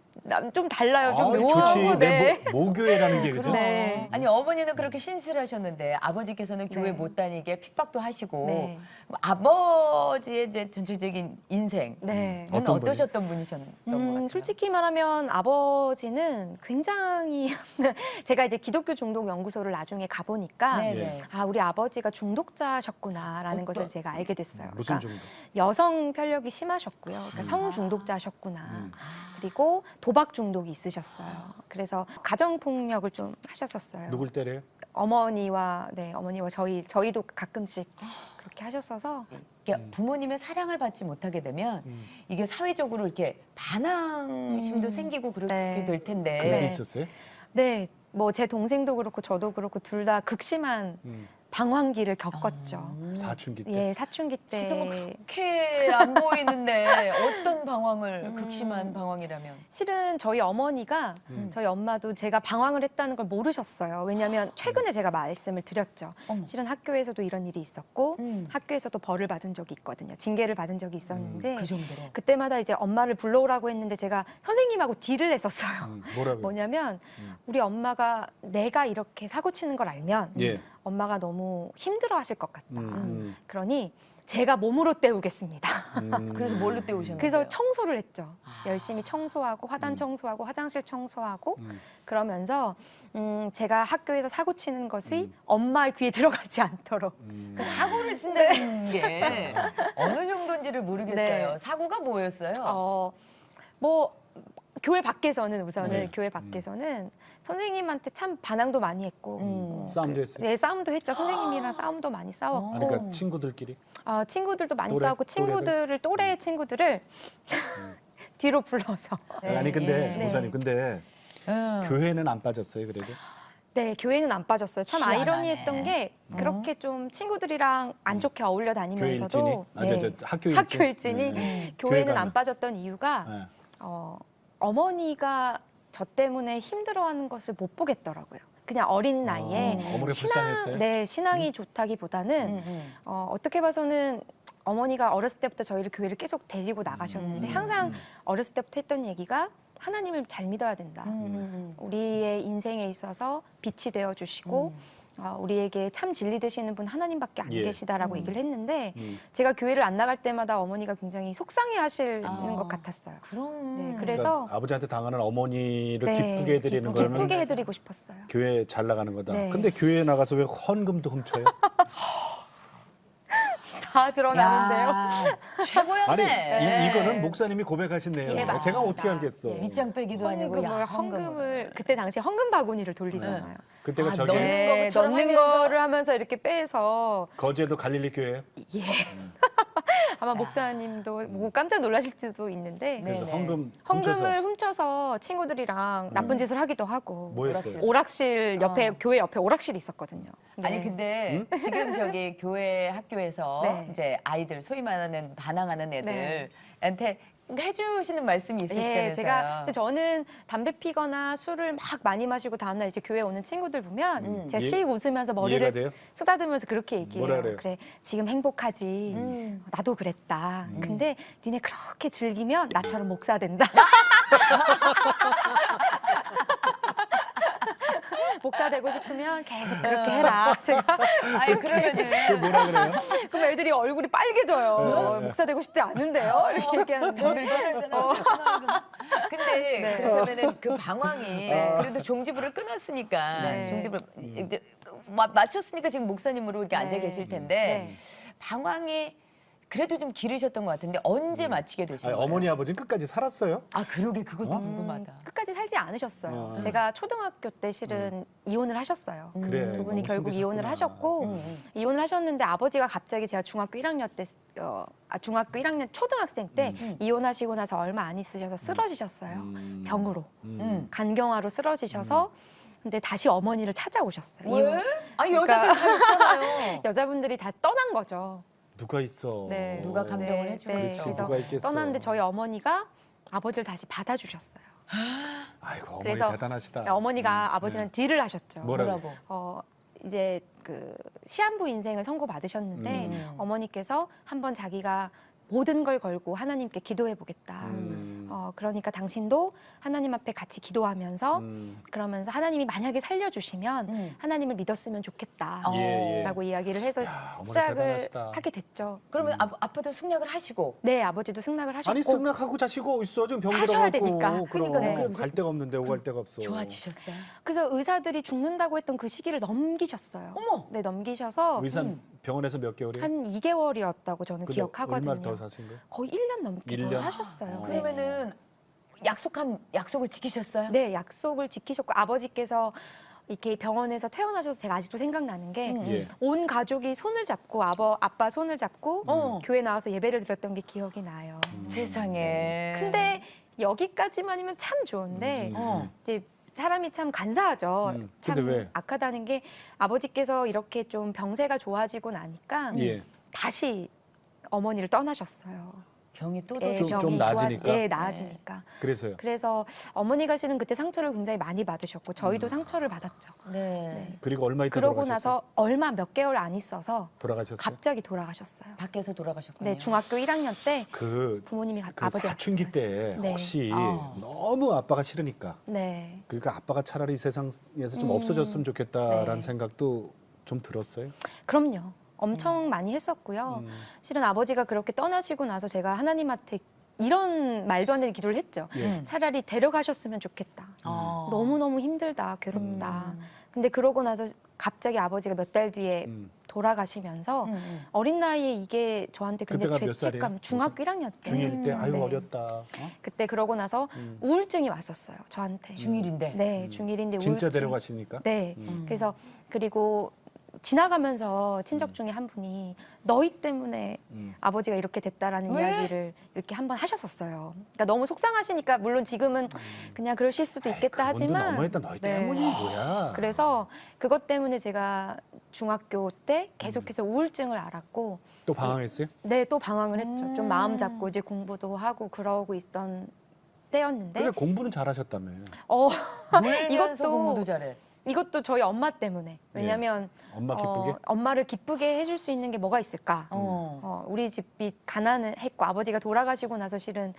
S1: 좀 달라요. 좀
S4: 아이,
S1: 묘하고.
S4: 좋지.
S1: 네.
S4: 모교회라는 게 그죠?
S1: 네.
S3: 아니 어머니는 그렇게 신실하셨는데 아버지께서는 교회
S1: 네.
S3: 못 다니게 핍박도 하시고
S1: 네.
S3: 아버지의 이제 전체적인 인생은
S1: 네.
S4: 어떤 분이?
S3: 어떠셨던 분이셨던 것 같아요?
S1: 솔직히 말하면 아버지는 굉장히 제가 이제 기독교 중독 연구소를 나중에 가보니까
S3: 네네.
S1: 우리 아버지가 중독자셨구나라는
S3: 어떤-
S1: 것을 제가 알게 됐어요.
S4: 무슨
S1: 그러니까
S4: 정도?
S1: 여성 편력이 심하셨고요. 그러니까 성 중독자셨구나.
S4: 음.
S1: 그리고 도박 중독이 있으셨어요. 그래서 가정 폭력을 좀 하셨었어요.
S4: 누굴 때려요?
S1: 어머니와 어머니와 저희도 가끔씩 그렇게 하셨어서
S3: 이게 부모님의 사랑을 받지 못하게 되면 이게 사회적으로 이렇게 반항심도 생기고 그렇게
S1: 네.
S3: 될 텐데.
S4: 그게
S1: 네.
S4: 있었어요?
S1: 네, 뭐 제 동생도 그렇고 저도 그렇고 둘 다 극심한 방황기를 겪었죠.
S4: 사춘기 때.
S1: 예, 사춘기 때.
S3: 지금은 그렇게 안 보이는데 어떤 방황을 극심한 방황이라면?
S1: 실은 저희 어머니가 저희 엄마도 제가 방황을 했다는 걸 모르셨어요. 왜냐하면 최근에 제가 말씀을 드렸죠.
S3: 어머.
S1: 실은 학교에서도 이런 일이 있었고
S3: 음.
S1: 학교에서도 벌을 받은 적이 있거든요. 징계를 받은 적이 있었는데
S3: 그 정도로.
S1: 그때마다 이제 엄마를 불러오라고 했는데 제가 선생님하고 딜을 했었어요.
S4: 뭐라고요?
S1: 뭐냐면 우리 엄마가 내가 이렇게 사고 치는 걸 알면
S4: 예.
S1: 엄마가 너무 힘들어 하실 것 같다.
S4: 음.
S1: 그러니 제가 몸으로 때우겠습니다.
S3: 그래서 뭘로 때우셨나요?
S1: 그래서 청소를 했죠.
S3: 아.
S1: 열심히 청소하고 화단 청소하고 화장실 청소하고
S4: 음.
S1: 그러면서 제가 학교에서 사고 치는 것이 엄마의 귀에 들어가지 않도록
S3: 그 사고를 친다는 게 어느 정도인지를 모르겠어요.
S1: 네.
S3: 사고가 뭐였어요?
S1: 뭐 교회 밖에서는 우선은
S4: 네.
S1: 교회 밖에서는 선생님한테 참 반항도 많이 했고
S4: 싸움도 했어요?
S1: 네, 싸움도 했죠. 선생님이랑 싸움도 많이 싸웠고
S4: 아니, 그러니까 친구들끼리?
S1: 친구들도 많이
S4: 또래,
S1: 싸웠고 친구들을 또래 친구들을 뒤로 불러서
S3: 네.
S4: 아니 근데
S1: 네.
S4: 목사님 근데 교회는 안 빠졌어요 그래도?
S1: 네, 교회는 안 빠졌어요. 참
S3: 희한하네.
S1: 아이러니했던 게 그렇게 좀 친구들이랑 안 좋게 어울려
S4: 교회 일진이?
S1: 다니면서도
S4: 학교 일진?
S1: 학교 일진이
S4: 네.
S1: 교회는
S4: 교회가
S1: 안 빠졌던 이유가
S4: 네.
S1: 어머니가 저 때문에 힘들어하는 것을 못 보겠더라고요. 그냥 어린 나이에
S4: 어머니가 불쌍했어요?
S1: 네, 신앙이 좋다기보다는 어떻게 봐서는 어머니가 어렸을 때부터 저희를 교회를 계속 데리고 나가셨는데 항상 어렸을 때부터 했던 얘기가 하나님을 잘 믿어야 된다. 우리의 인생에 있어서 빛이 되어 주시고 우리에게 참 진리 되시는 분 하나님밖에 안
S4: 예.
S1: 계시다라고 얘기를 했는데 제가 교회를 안 나갈 때마다 어머니가 굉장히 속상해 하시는 것 같았어요.
S3: 그럼.
S1: 네, 그래서
S4: 그러니까 아버지한테 당하는 어머니를
S1: 네,
S4: 기쁘게 해드리는 거는
S1: 기쁘게 해드리고 싶었어요.
S4: 교회 잘 나가는 거다.
S1: 네.
S4: 근데 교회에 나가서 왜 헌금도 훔쳐요?
S1: 다 드러나는데요.
S3: 야,
S4: 아니
S3: 최고였네.
S4: 이거는 목사님이 고백하신 내용.
S1: 예,
S4: 제가 어떻게
S1: 맞습니다.
S4: 알겠어?
S1: 예.
S3: 밑장 빼기도 아니고 야,
S1: 헌금을 그때 당시에 헌금 바구니를 돌리잖아요.
S4: 그때가
S3: 아,
S4: 저기
S3: 넣는
S1: 네,
S3: 것처럼
S1: 넣는
S3: 하면서.
S1: 거를 하면서 이렇게 빼서
S4: 거제도 갈릴리 교회예요.
S1: 예. 아마 목사님도 뭐 깜짝 놀라실지도 있는데
S4: 그래서
S3: 네네.
S1: 헌금을 훔쳐서 친구들이랑 나쁜 짓을 하기도 하고
S4: 뭐 했어요?
S1: 오락실 옆에 교회 옆에 오락실이 있었거든요. 네.
S3: 아니 근데 지금 저기 교회 학교에서
S1: 네.
S3: 이제 아이들 소위 말하는 반항하는 애들한테 해주시는 말씀이 있으시다면서요?
S1: 예, 제가 근데 저는 담배 피거나 술을 막 많이 마시고 다음날 이제 교회 오는 친구들 보면 제가
S4: 이해-
S1: 씩 웃으면서
S4: 이해가
S1: 머리를
S4: 돼요?
S1: 쓰다듬으면서 그렇게 얘기해요.
S4: 뭐라 그래요?
S1: 그래 지금 행복하지. 나도 그랬다. 근데 니네 그렇게 즐기면 나처럼 목사 된다. 목사 되고 싶으면 계속 그렇게 해라. 제가
S3: 아니 그러면은
S4: 그 뭐라 그래요?
S1: 그럼 애들이 얼굴이 빨개져요. 목사 되고 싶지 않은데요. 이렇게 얘기하는데.
S3: 근데
S1: 네.
S3: 그렇다면은 그 방황이 그래도 종지부를 끊었으니까
S1: 네.
S3: 종지부를 이제 맞췄으니까 지금 목사님으로 이렇게 앉아
S1: 네.
S3: 계실 텐데
S1: 네.
S3: 방황이 그래도 좀 길으셨던 것 같은데 언제 마치게 되신
S4: 아니,
S3: 거예요?
S4: 어머니 아버지는 끝까지 살았어요?
S3: 아 그러게 그것도 궁금하다.
S1: 끝까지 살지 않으셨어요.
S4: 어.
S1: 제가 초등학교 때 실은 이혼을 하셨어요.
S4: 그래.
S1: 두 분이
S4: 너무
S1: 결국 이혼을
S4: 힘드셨구나.
S1: 하셨고 이혼을 하셨는데 아버지가 갑자기 제가 중학교 1학년 때 중학교 1학년 초등학생 때 이혼하시고 나서 얼마 안 있으셔서 쓰러지셨어요. 병으로 간경화로 쓰러지셔서 근데 다시 어머니를 찾아오셨어요.
S3: 왜? 아니
S1: 그러니까-
S3: 여자들 다 있잖아요.
S1: 여자분들이 다 떠난 거죠.
S4: 누가 있어?
S1: 네.
S3: 누가 감동을 해주고
S4: 그렇지,
S3: 있어.
S1: 그래서
S4: 누가 있겠어?
S1: 떠났는데 저희 어머니가 아버지를 다시 받아주셨어요.
S4: 아이고 어머니
S1: 그래서
S4: 대단하시다.
S1: 어머니가 아버지랑 딜을 하셨죠.
S4: 뭐라고?
S1: 이제 그 시한부 인생을 선고 받으셨는데 어머니께서 한번 자기가 모든 걸 걸고 하나님께 기도해 보겠다. 그러니까 당신도 하나님 앞에 같이 기도하면서 그러면서 하나님이 만약에 살려주시면 하나님을 믿었으면 좋겠다.
S4: 예, 예.
S1: 라고 이야기를 해서
S4: 야, 어머니
S1: 시작을
S4: 대단하시다.
S1: 하게 됐죠.
S3: 그러면 아빠도 승낙을 하시고
S1: 네, 아버지도 승낙을 하셨고
S4: 아니 승낙하고 자식고 있어 지금 병
S1: 사셔야
S4: 들어가고
S1: 되니까.
S4: 그럼
S3: 그러니까요. 그럼
S4: 갈 데가 없는데 오갈 데가 없어.
S3: 좋아지셨어요?
S1: 그래서 의사들이 죽는다고 했던 그 시기를 넘기셨어요.
S3: 어머!
S1: 네, 넘기셔서
S4: 의사 병원에서 몇 개월이에요?
S1: 한 2개월이었다고 저는
S4: 근데
S1: 기억하거든요.
S4: 얼마나 더 사신 거예요?
S1: 거의 1년 넘기도
S4: 1년?
S1: 하셨어요. 네.
S3: 그러면은 약속을 지키셨어요?
S1: 네, 약속을 지키셨고 아버지께서 이렇게 병원에서 퇴원하셔서 제가 아직도 생각나는 게
S4: 예.
S1: 온 가족이 손을 잡고 아빠 손을 잡고 교회 나와서 예배를 드렸던 게 기억이 나요.
S3: 세상에.
S1: 근데 여기까지만이면 참 좋은데 이제 사람이 참 간사하죠.
S4: 근데
S1: 참
S4: 왜?
S1: 악하다는 게 아버지께서 이렇게 좀 병세가 좋아지고 나니까
S4: 예.
S1: 다시 어머니를 떠나셨어요.
S3: 병이 또
S1: 예,
S3: 더
S4: 좀
S1: 병이
S4: 나아지니까?
S1: 예, 나아지니까.
S4: 그래서요.
S1: 그래서 어머니가 실은 그때 상처를 굉장히 많이 받으셨고 저희도 상처를 받았죠.
S3: 네.
S4: 그리고 얼마 있다
S1: 그러고
S4: 돌아가셨어요?
S1: 나서 얼마 몇 개월 안 있어서
S4: 돌아가셨어요?
S1: 갑자기 돌아가셨어요.
S3: 밖에서 돌아가셨군요.
S1: 네, 중학교 1학년 때
S4: 그
S1: 부모님이
S4: 그
S1: 아버지가
S4: 사춘기 때
S1: 네.
S4: 혹시
S3: 아.
S4: 너무 아빠가 싫으니까
S1: 네.
S4: 그러니까 아빠가 차라리 이 세상에서 좀 없어졌으면 좋겠다라는
S1: 네.
S4: 생각도 좀 들었어요.
S1: 그럼요. 엄청 많이 했었고요. 실은 아버지가 그렇게 떠나시고 나서 제가 하나님한테 이런 말도 안 되는 기도를 했죠.
S4: 예.
S1: 차라리 데려가셨으면 좋겠다.
S3: 어.
S1: 너무너무 힘들다, 괴롭다. 근데 그러고 나서 갑자기 아버지가 몇 달 뒤에 돌아가시면서 어린 나이에 이게 저한테 굉장히
S4: 그때가 몇 살이에요?
S1: 죄책감, 중학교 1학년 때.
S4: 중1 때 아유
S1: 네.
S4: 어렸다. 어?
S1: 그때 그러고 나서 우울증이 왔었어요, 저한테.
S3: 중1인데.
S1: 네, 중1인데
S4: 진짜
S1: 우울증.
S4: 데려가시니까?
S1: 네. 그래서 그리고 지나가면서 친척 중에 한 분이 너희 때문에 아버지가 이렇게 됐다라는
S3: 왜?
S1: 이야기를 이렇게 한번 하셨었어요. 그러니까 너무 속상하시니까 물론 지금은 그냥 그러실 수도 있겠다
S4: 그분도
S1: 하지만
S4: 너무했다. 너희
S1: 네.
S4: 때문이 뭐야?
S1: 그래서 그것 때문에 제가 중학교 때 계속해서 우울증을 앓았고
S4: 또 방황했어요?
S1: 네, 또 방황을 했죠. 좀 마음 잡고 이제 공부도 하고 그러고 있던 때였는데
S4: 근데 공부는 잘하셨다며.
S3: 놀면서
S1: 이것도-
S3: 공부도 잘해.
S1: 이것도 저희 엄마 때문에 왜냐면
S4: 엄마 기쁘게?
S1: 엄마를 기쁘게 해줄 수 있는 게 뭐가 있을까? 우리 집이 가난했고 아버지가 돌아가시고 나서 실은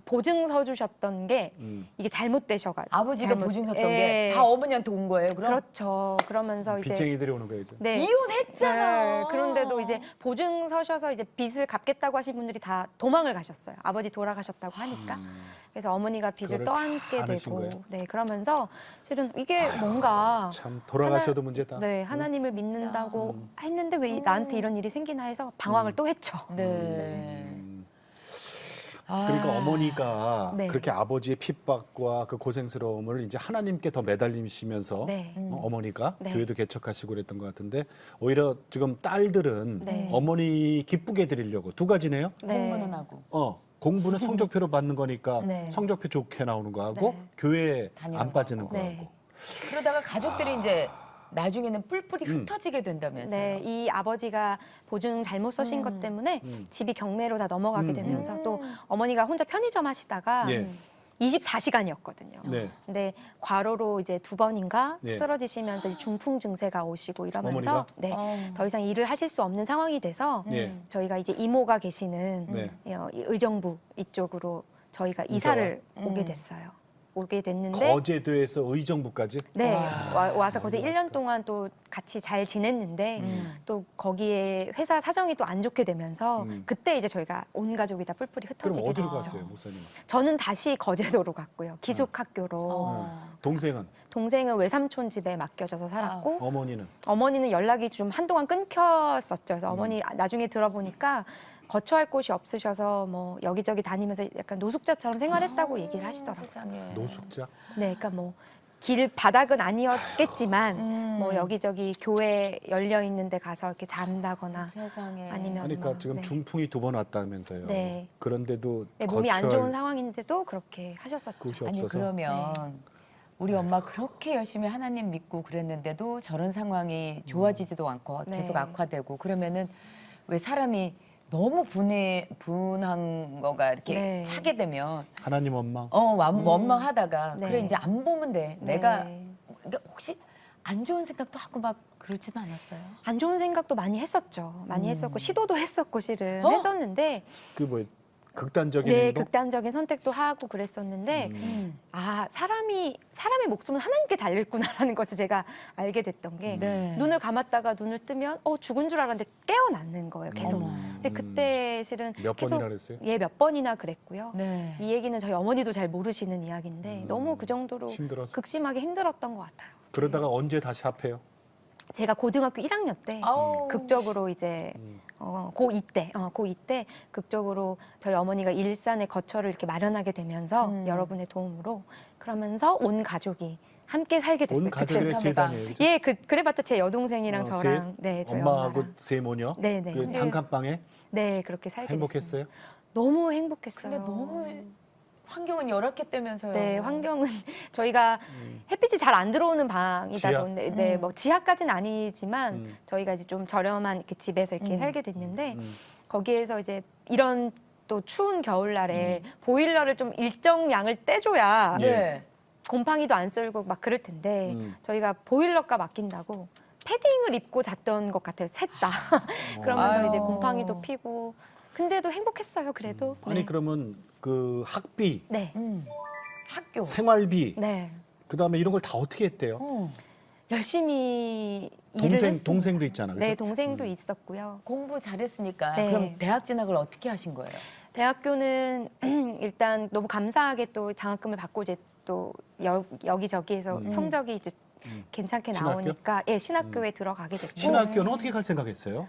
S1: 보증서 주셨던 게 이게 잘못되셔가지고
S3: 아버지가 보증 섰던
S1: 예.
S3: 게 다 어머니한테 온 거예요. 그럼
S1: 그렇죠. 그러면서 이제
S4: 빚쟁이들이 오는 거예요, 이제.
S1: 네.
S3: 이혼했잖아.
S1: 네, 그런데도 이제 보증 서셔서 이제 빚을 갚겠다고 하신 분들이 다 도망을 가셨어요. 아버지 돌아가셨다고 하니까. 그래서 어머니가 빚을
S4: 그거를
S1: 떠안게
S4: 다 안으신
S1: 되고,
S4: 거예요?
S1: 네, 그러면서 실은 이게 뭔가
S4: 참 돌아가셔도 문제다.
S1: 네, 하나님을 믿는다고 했는데 왜 나한테 이런 일이 생기나 해서 방황을 또 했죠.
S3: 네.
S4: 그러니까
S3: 아.
S4: 어머니가
S1: 네.
S4: 그렇게 아버지의 핍박과 그 고생스러움을 이제 하나님께 더 매달리시면서
S1: 네.
S4: 어머니가
S1: 네.
S4: 교회도 개척하시고 그랬던 것 같은데 오히려 지금 딸들은
S1: 네.
S4: 어머니 기쁘게 드리려고 두 가지네요.
S1: 네.
S3: 공부는 하고.
S4: 공부는 성적표로 받는 거니까
S1: 네.
S4: 성적표 좋게 나오는 거 하고
S1: 네.
S4: 교회
S3: 다니는
S4: 안
S3: 거
S4: 빠지는
S3: 하고.
S4: 거
S1: 네.
S4: 하고.
S3: 그러다가 가족들이 이제 나중에는 뿔뿔이 흩어지게 된다면서요.
S1: 네, 이 아버지가 보증 잘못 써신 것 때문에 집이 경매로 다 넘어가게 되면서 또 어머니가 혼자 편의점 하시다가
S4: 예.
S1: 24시간이었거든요.
S4: 네.
S1: 근데 과로로 이제 2번인가
S4: 예.
S1: 쓰러지시면서 이제 중풍 증세가 오시고 이러면서
S4: 어머니가?
S1: 네, 더 이상 일을 하실 수 없는 상황이 돼서
S4: 예.
S1: 저희가 이제 이모가 계시는
S4: 네.
S1: 이 의정부 이쪽으로 저희가 이사를 오게 됐어요. 오게 됐는데
S4: 거제도에서 의정부까지.
S1: 네, 와서 거기서 1년 동안 또 같이 잘 지냈는데 또 거기에 회사 사정이 또 안 좋게 되면서 그때 이제 저희가 온 가족이 다 뿔뿔이
S4: 그럼
S1: 흩어지게
S4: 어디로
S1: 됐죠.
S4: 갔어요, 목사님?
S1: 저는 다시 거제도로 갔고요. 기숙학교로.
S4: 동생은?
S1: 동생은 외삼촌 집에 맡겨져서 살았고
S4: 어머니는?
S1: 어머니는 연락이 좀 한동안 끊겼었죠. 그래서 어머니 나중에 들어보니까 거처할 곳이 없으셔서 뭐 여기저기 다니면서 약간 노숙자처럼 생활했다고 얘기를 하시더라고요.
S3: 세상에.
S4: 노숙자?
S1: 네, 그러니까 뭐 길 바닥은 아니었겠지만 뭐 여기저기 교회 열려 있는 데 가서 이렇게 잔다거나
S3: 세상에.
S1: 아니면
S4: 그러니까
S1: 뭐,
S4: 지금
S1: 네.
S4: 중풍이 2번 왔다면서요.
S1: 네.
S4: 그런데도
S1: 네, 몸이 안
S4: 거처할
S1: 좋은 상황인데도 그렇게 하셨었죠.
S4: 곳이
S3: 아니
S4: 없어서.
S3: 그러면 우리 엄마 그렇게 열심히 하나님 믿고 그랬는데도 저런 상황이 좋아지지도 않고
S1: 네.
S3: 계속 악화되고 그러면은 왜 사람이 너무 분한 거가 이렇게
S1: 네.
S3: 차게 되면
S4: 하나님 원망.
S3: 원망하다가
S1: 네.
S3: 그래 이제 안 보면 돼.
S1: 네.
S3: 내가 그러니까 혹시 안 좋은 생각도 하고 막 그러지는 않았어요?
S1: 안 좋은 생각도 많이 했었죠. 많이 했었고 시도도 했었고 실은
S3: 어?
S1: 했었는데
S4: 그 뭐 극단적인
S1: 네,
S4: 행동.
S1: 극단적인 선택도 하고 그랬었는데 아, 사람의 목숨은 하나님께 달려있구나라는 것을 제가 알게 됐던 게
S3: 네.
S1: 눈을 감았다가 눈을 뜨면 죽은 줄 알았는데 깨어났는 거예요, 계속.
S3: 어머.
S1: 근데 그때 실은
S4: 몇
S1: 계속
S4: 번이나 그랬어요?
S1: 예, 몇 번이나 그랬고요.
S3: 네.
S1: 이 얘기는 저희 어머니도 잘 모르시는 이야기인데 너무 그 정도로
S4: 힘들어서.
S1: 극심하게 힘들었던 것 같아요.
S4: 그러다가 언제 다시 합해요?
S1: 제가 고등학교 1학년 때
S3: 아우.
S1: 극적으로 이제 고2 때 극적으로 저희 어머니가 일산에 거처를 이렇게 마련하게 되면서 여러분의 도움으로 그러면서 온 가족이 함께 살게 됐어요.
S4: 온 가족의
S1: 그때는.
S4: 재단이에요. 그죠?
S1: 예, 그래봤자 제 여동생이랑 저랑 네, 저희
S4: 엄마하고
S1: 엄마랑.
S4: 세 모녀.
S1: 네네.
S4: 그 단칸방에
S1: 네, 그렇게 살게
S4: 행복했어요.
S1: 됐어요. 너무 행복했어요.
S3: 근데 너무 환경은 열악했다면서요.
S1: 네, 환경은 저희가 햇빛이 잘 안 들어오는 방이다
S4: 지하?
S1: 보는데, 네, 뭐 지하까지는 아니지만 저희가 이제 좀 저렴한 이렇게 집에서 이렇게
S3: 음.
S1: 살게 됐는데
S4: 음.
S1: 거기에서 이제 이런 또 추운 겨울날에 보일러를 좀 일정 양을 떼줘야
S4: 예.
S3: 네.
S1: 곰팡이도 안 쓸고 막 그럴 텐데
S4: 음.
S1: 저희가 보일러가 맡긴다고 패딩을 입고 잤던 것 같아요. 셋 다. 그러면서
S3: 아유.
S1: 이제 곰팡이도 피고 근데도 행복했어요. 그래도.
S4: 아니
S1: 네.
S4: 그러면 그 학비,
S1: 네.
S3: 학교.
S4: 생활비,
S1: 네.
S4: 그다음에 이런 걸 다 어떻게 했대요?
S1: 열심히 일을 했습니다.
S4: 동생도 있잖아. 그죠?
S1: 네, 동생도 있었고요.
S3: 공부 잘했으니까
S1: 네.
S3: 그럼 대학 진학을 어떻게 하신 거예요?
S1: 대학교는 일단 너무 감사하게 또 장학금을 받고 이제 또 여기저기에서 성적이 이제 괜찮게
S4: 신학교?
S1: 나오니까 예, 신학교에 들어가게 됐고
S4: 신학교는 어떻게 갈 생각했어요?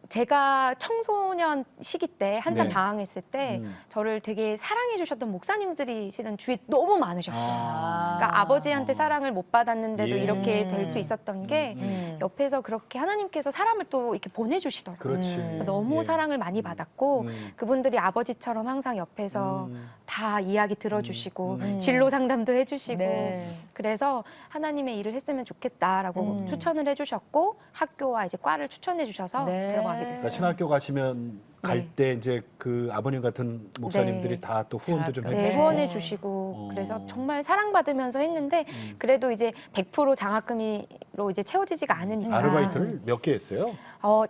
S1: 제가 청소년 시기 때 한참
S4: 네.
S1: 방황했을 때
S4: 음.
S1: 저를 되게 사랑해 주셨던 목사님들이 실은 주위에 너무 많으셨어요.
S4: 아.
S1: 그러니까 아버지한테 사랑을 못 받았는데도
S4: 예.
S1: 이렇게 될 수 있었던 게 옆에서 그렇게 하나님께서 사람을 또 이렇게 보내주시더라고요.
S4: 그렇지.
S1: 너무
S4: 예.
S1: 사랑을 많이 받았고 그분들이 아버지처럼 항상 옆에서
S4: 음.
S1: 다 이야기 들어주시고
S3: 음.
S1: 진로 상담도 해주시고
S3: 네.
S1: 그래서 하나님의 일을 했으면 좋겠다라고 추천을 해주셨고 학교와 이제 과를 추천해 주셔서
S3: 네.
S1: 들어가게
S4: 그러니까
S1: 됐어요.
S4: 신학교 가시면 갈
S1: 네.
S4: 때 이제 그 아버님 같은 목사님들이
S1: 네.
S4: 다 또 후원도 좀
S3: 네,
S1: 네,
S4: 해주시고.
S1: 후원해 주시고
S4: 어.
S1: 그래서 정말 사랑받으면서 했는데 그래도 이제 100% 장학금으로 이제 채워지지가 않으니까
S4: 아르바이트를 몇 개 했어요?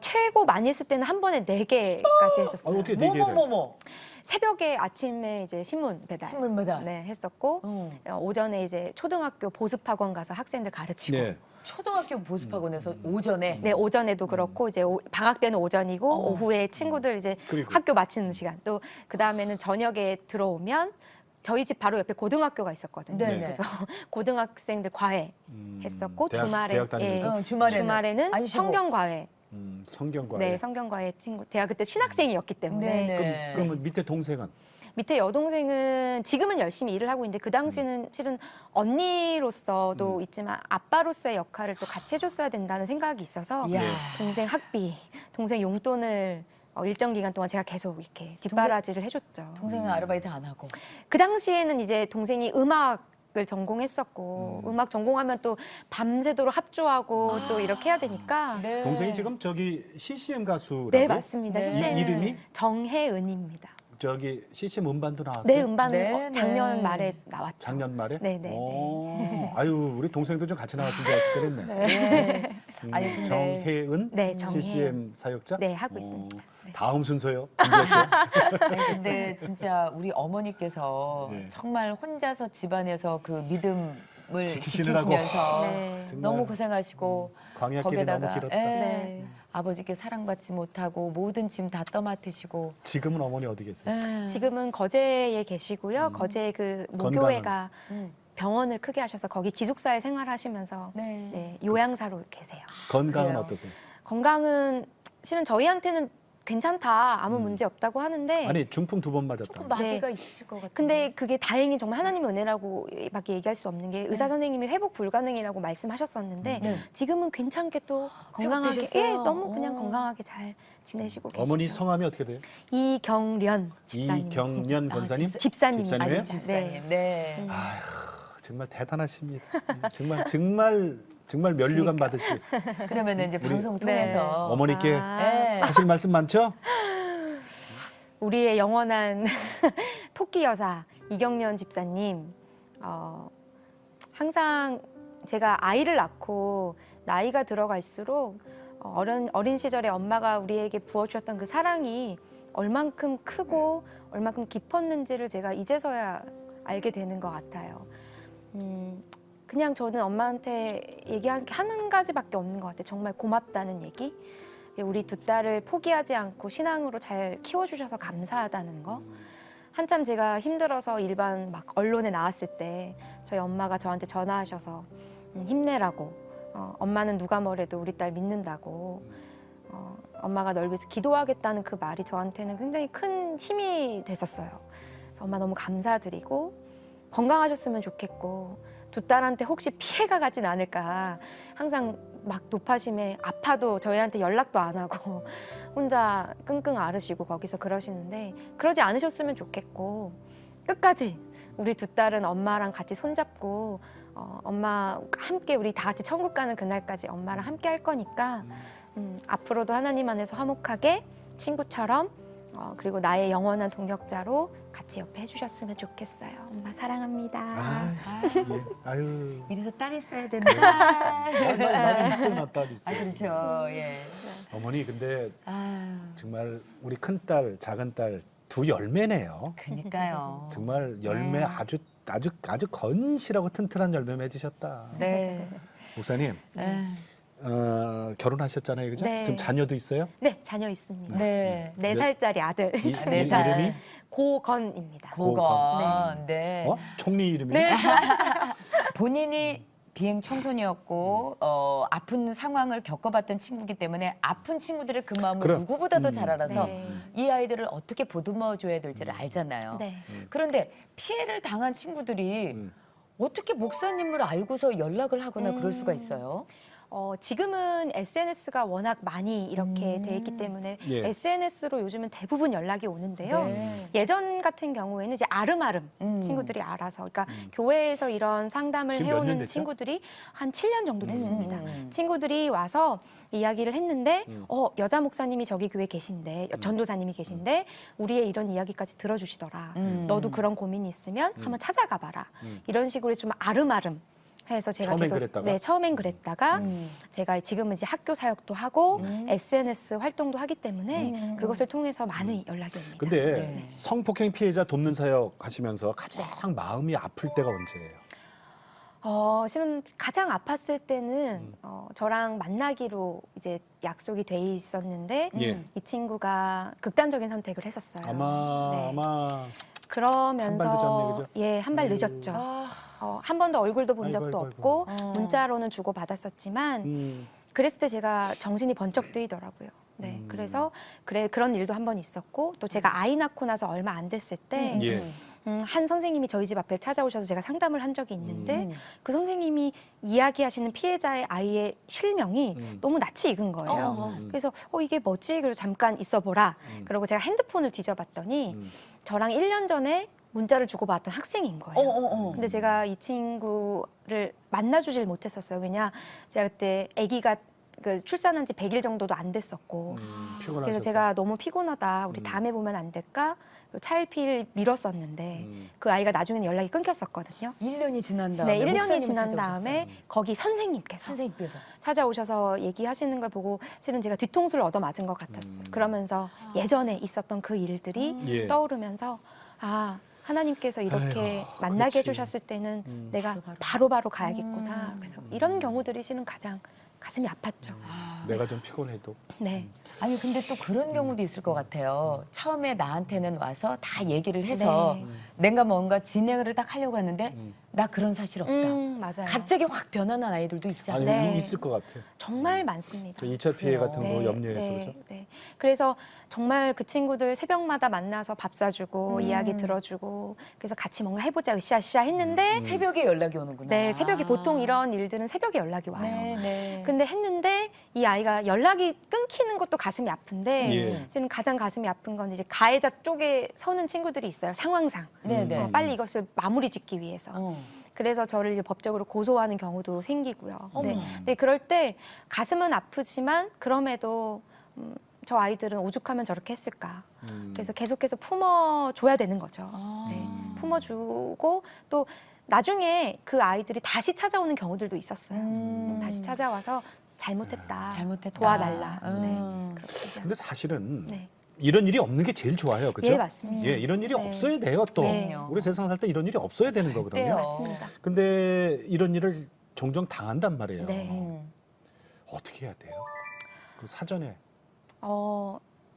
S1: 최고 많이 했을 때는 한 번에 4개까지
S4: 아,
S1: 했었어요.
S4: 어떻게 네 개를?
S3: 뭐뭐뭐뭐
S1: 새벽에 아침에 이제 신문 배달
S3: 신문마다.
S1: 네, 했었고 오전에 이제 초등학교 보습학원 가서 학생들 가르치고
S4: 네.
S3: 초등학교 보습학원에서 오전에
S1: 네, 오전에도 그렇고 이제 방학 때는 오전이고 오후에 친구들 이제
S4: 그리고.
S1: 학교 마치는 시간 또 그다음에는 저녁에 들어오면 저희 집 바로 옆에 고등학교가 있었거든요.
S3: 네네.
S1: 그래서 고등학생들 과외 했었고
S4: 대학 다니면서?
S3: 주말에는 안 쉬고.
S1: 성경 과외.
S4: 성경과에.
S1: 네, 성경 과외 친구. 제가 그때 신학생이었기 때문에
S3: 네네.
S4: 그러면 밑에 동생은?
S1: 밑에 여동생은 지금은 열심히 일을 하고 있는데 그 당시는 실은 언니로서도 있지만 아빠로서의 역할을 또 같이 해줬어야 된다는 생각이 있어서
S3: 이야.
S1: 동생 학비, 동생 용돈을 일정 기간 동안 제가 계속 이렇게 뒷바라지를 해줬죠.
S3: 동생은 아르바이트 안 하고.
S1: 그 당시에는 이제 동생이 음악을 전공했었고 음악 전공하면 또 밤새도록 합주하고 또 이렇게 해야 되니까
S3: 네.
S4: 동생이 지금 저기 CCM 가수라고?
S1: 네 맞습니다.
S3: 네.
S1: CCM
S4: 이름이?
S1: 정혜은입니다.
S4: 저기 CCM 음반도 나왔어요?
S1: 네 음반
S3: 네,
S1: 작년
S3: 네.
S1: 말에 나왔죠.
S4: 작년 말에?
S1: 네네.
S4: 오, 아유 우리 동생도 좀 같이 나왔으면 좋았을 뻔했네.
S3: 네. 아니, 근데-
S4: 정혜은
S1: 네, 정혜은.
S4: CCM 사역자?
S1: 네 하고 있습니다. 네.
S4: 다음 순서요. 준비하세요.
S3: 아니, 근데 진짜 우리 어머니께서
S4: 네.
S3: 정말 혼자서 집안에서 그 믿음을
S4: 지키시느라고.
S3: 지키시면서
S1: 네.
S4: 정말
S3: 너무 고생하시고
S4: 광야길이 너무
S3: 거기다가
S4: 길었다.
S1: 네.
S3: 아버지께 사랑받지 못하고 모든 짐 다 떠맡으시고
S4: 지금은 어머니 어디 계세요?
S1: 지금은 거제에 계시고요. 거제 그 모교회가 병원을 크게 하셔서 거기 기숙사에 생활하시면서
S3: 네.
S1: 네, 요양사로 계세요.
S4: 건강은
S3: 그래요.
S4: 어떠세요?
S1: 건강은 실은 저희한테는 괜찮다 아무 문제 없다고 하는데
S4: 아니 중풍 2번 맞았다.
S3: 조금 마비가 있으실 것 같아요.
S1: 근데 그게 다행히 정말 하나님의 은혜라고밖에 얘기할 수 없는 게 의사 선생님이 회복 불가능이라고 말씀하셨었는데
S3: 네.
S1: 지금은 괜찮게 또 건강하게
S3: 회복되셨어요?
S1: 예, 너무 그냥
S3: 오.
S1: 건강하게 잘 지내시고 계시죠.
S4: 어머니 성함이 어떻게 돼요?
S1: 이경련 집사님.
S4: 이경련 권사님?
S1: 집사님입니다.
S4: 집사님이에요?
S3: 집사님. 네.
S4: 정말 대단하십니다. 정말 면류관 받으시겠어요.
S3: 그러면 이제 방송 통해서
S4: 어머니께
S3: 네.
S4: 하실 말씀 많죠?
S1: 우리의 영원한 토끼 여사 이경련 집사님 항상 제가 아이를 낳고 나이가 들어갈수록 어린 시절에 엄마가 우리에게 부어주셨던 그 사랑이 얼만큼 크고 얼만큼 깊었는지를 제가 이제서야 알게 되는 것 같아요. 그냥 저는 엄마한테 얘기한 게 한 가지밖에 없는 것 같아요. 정말 고맙다는 얘기. 우리 두 딸을 포기하지 않고 신앙으로 잘 키워주셔서 감사하다는 거. 한참 제가 힘들어서 일반 막 언론에 나왔을 때 저희 엄마가 저한테 전화하셔서 힘내라고. 엄마는 누가 뭐래도 우리 딸 믿는다고. 엄마가 널 위해서 기도하겠다는 그 말이 저한테는 굉장히 큰 힘이 됐었어요. 그래서 엄마 너무 감사드리고 건강하셨으면 좋겠고 두 딸한테 혹시 피해가 가진 않을까. 항상 막 노파심에 아파도 저희한테 연락도 안 하고 혼자 끙끙 앓으시고 거기서 그러시는데 그러지 않으셨으면 좋겠고 끝까지 우리 두 딸은 엄마랑 같이 손잡고 엄마 함께 우리 다 같이 천국 가는 그날까지 엄마랑 함께 할 거니까 앞으로도 하나님 안에서 화목하게 친구처럼 그리고 나의 영원한 동역자로 같이 옆에 해주셨으면 좋겠어요. 엄마 사랑합니다.
S4: 예. 아유.
S3: 이래서 딸 있어야 된다.
S4: 나는 있어, 나 딸 있어.
S3: 그렇죠. 예.
S4: 어머니 근데
S3: 아,
S4: 정말 우리 큰 딸, 작은 딸 두 열매네요.
S3: 그니까요.
S4: 정말 열매
S3: 네.
S4: 아주 건실하고 튼튼한 열매 맺으셨다.
S3: 네.
S4: 목사님
S3: 네.
S4: 결혼하셨잖아요, 그죠?
S1: 네.
S4: 지금 자녀도 있어요?
S1: 네, 자녀 있습니다.
S3: 네.
S1: 4살짜리 아들
S4: 이,
S1: 있습니다.
S3: 네 살.
S4: 이름이
S1: 고건입니다.
S3: 고건. 네.
S4: 총리 이름이?
S3: 네. 본인이 비행 청소년이었고 아픈 상황을 겪어봤던 친구기 때문에 아픈 친구들의 그 마음을
S4: 그럼.
S3: 누구보다도 잘 알아서
S1: 네.
S3: 이 아이들을 어떻게 보듬어줘야 될지를 알잖아요.
S1: 네.
S3: 그런데 피해를 당한 친구들이 어떻게 목사님을 알고서 연락을 하거나 그럴 수가 있어요?
S1: 지금은 SNS가 워낙 많이 이렇게 돼 있기 때문에
S4: 예.
S1: SNS로 요즘은 대부분 연락이 오는데요.
S3: 네.
S1: 예전 같은 경우에는 이제 아름아름 친구들이 알아서, 그러니까 교회에서 이런 상담을
S4: 지금 몇년
S1: 해오는
S4: 됐죠?
S1: 친구들이 한 7년 정도 됐습니다.
S3: 음.
S1: 친구들이 와서 이야기를 했는데, 여자 목사님이 저기 교회 계신데, 전도사님이 계신데, 우리의 이런 이야기까지 들어주시더라. 너도 그런 고민이 있으면 한번 찾아가봐라. 이런 식으로 좀 아름아름. 해서 제가
S4: 처음엔
S1: 계속
S4: 그랬다가?
S1: 네, 처음엔 그랬다가
S3: 음.
S1: 제가 지금은 이제 학교 사역도 하고 SNS 활동도 하기 때문에 그것을 통해서 많은 연락이 옵니다.
S4: 근데
S3: 네.
S4: 성폭행 피해자 돕는 사역 하시면서 가장 마음이 아플 때가 언제예요?
S1: 실은 가장 아팠을 때는 저랑 만나기로 이제 약속이 돼 있었는데
S4: 예.
S1: 이 친구가 극단적인 선택을 했었어요. 네.
S4: 아마
S1: 그러면서
S4: 한발 늦었네, 그죠?
S1: 예, 한 발 늦었죠. 한 번도 얼굴도 본
S4: 아이고,
S1: 적도
S4: 아이고,
S1: 없고
S3: 아이고.
S1: 문자로는 주고 받았었지만 그랬을 때 제가 정신이 번쩍 뜨이더라고요. 네, 그래서 그런 일도 한 번 있었고 또 제가 아이 낳고 나서 얼마 안 됐을 때
S4: 예.
S1: 한 선생님이 저희 집 앞에 찾아오셔서 제가 상담을 한 적이 있는데 그 선생님이 이야기하시는 피해자의 아이의 실명이 너무 낯이 익은 거예요. 그래서 이게 뭐지? 그래서 잠깐 있어보라. 그리고 제가 핸드폰을 뒤져봤더니 저랑 1년 전에 문자를 주고받았던 학생인 거예요. 근데 제가 이 친구를 만나주질 못했었어요. 왜냐, 제가 그때 아기가 출산한 지 100일 정도도 안 됐었고
S4: 피곤하셔서.
S1: 그래서 제가 너무 피곤하다. 우리 다음에 보면 안 될까? 차일피일 미뤘었는데 그 아이가 나중에는 연락이 끊겼었거든요.
S3: 1년이 지난 다음에
S1: 네, 1년이
S3: 목사님이
S1: 지난
S3: 찾아오셨어요.
S1: 다음에 거기 선생님께서
S3: 선생님께서
S1: 찾아오셔서 얘기하시는 걸 보고 실은 제가 뒤통수를 얻어맞은 것 같았어요. 그러면서 예전에 있었던 그 일들이
S4: 예.
S1: 떠오르면서 하나님께서 이렇게
S4: 아이고,
S1: 만나게
S4: 그렇지.
S1: 해주셨을 때는 내가 바로바로 가야겠구나. 그래서 이런 경우들이 실은 가장 가슴이 아팠죠.
S4: 내가 좀 피곤해도.
S1: 네.
S3: 아니 근데 또 그런 경우도 있을 것 같아요. 처음에 나한테는 와서 다 얘기를 해서
S1: 네.
S3: 내가 뭔가 진행을 딱 하려고 하는데 나 그런 사실 없다.
S1: 맞아요.
S3: 갑자기 확 변하는 아이들도 있지
S4: 아니
S3: 않나요?
S1: 네.
S4: 있을 것 같아요.
S1: 정말 많습니다.
S4: 저 2차 피해
S3: 그래요.
S4: 같은 거 염려해서 그죠?
S1: 네. 그래서 정말 그 친구들 새벽마다 만나서 밥 사주고 이야기 들어주고 그래서 같이 뭔가 해보자 으쌰으쌰 했는데
S3: 새벽에 연락이 오는구나.
S1: 네, 새벽에 보통 이런 일들은 새벽에 연락이 와요.
S3: 네, 네.
S1: 근데 했는데 이 아이가 연락이 끊기는 것도 가슴이 아픈데
S4: 예.
S1: 지금 가장 가슴이 아픈 건 이제 가해자 쪽에 서는 친구들이 있어요. 상황상.
S3: 네, 네.
S1: 빨리 이것을 마무리 짓기 위해서.
S3: 어.
S1: 그래서 저를 이제 법적으로 고소하는 경우도 생기고요.
S3: 어머.
S1: 네. 근데 그럴 때 가슴은 아프지만 그럼에도 저 아이들은 오죽하면 저렇게 했을까. 그래서 계속해서 품어줘야 되는 거죠. 네. 품어주고 또 나중에 그 아이들이 다시 찾아오는 경우들도 있었어요. 다시 찾아와서 잘못했다.
S3: 잘못했다.
S1: 도와달라.
S3: 음.
S1: 네. 그렇게 얘기하고.
S4: 근데 사실은
S1: 네.
S4: 이런 일이 없는 게 제일 좋아요. 그죠?
S1: 예, 맞습니다.
S4: 예, 이런 일이
S1: 네.
S4: 없어야 돼요, 또.
S1: 네.
S4: 우리 세상 살 때 이런 일이 없어야 되는 거거든요.
S1: 맞습니다.
S4: 근데 이런 일을 종종 당한단 말이에요.
S1: 네.
S3: 음.
S4: 어떻게 해야 돼요? 그 사전에.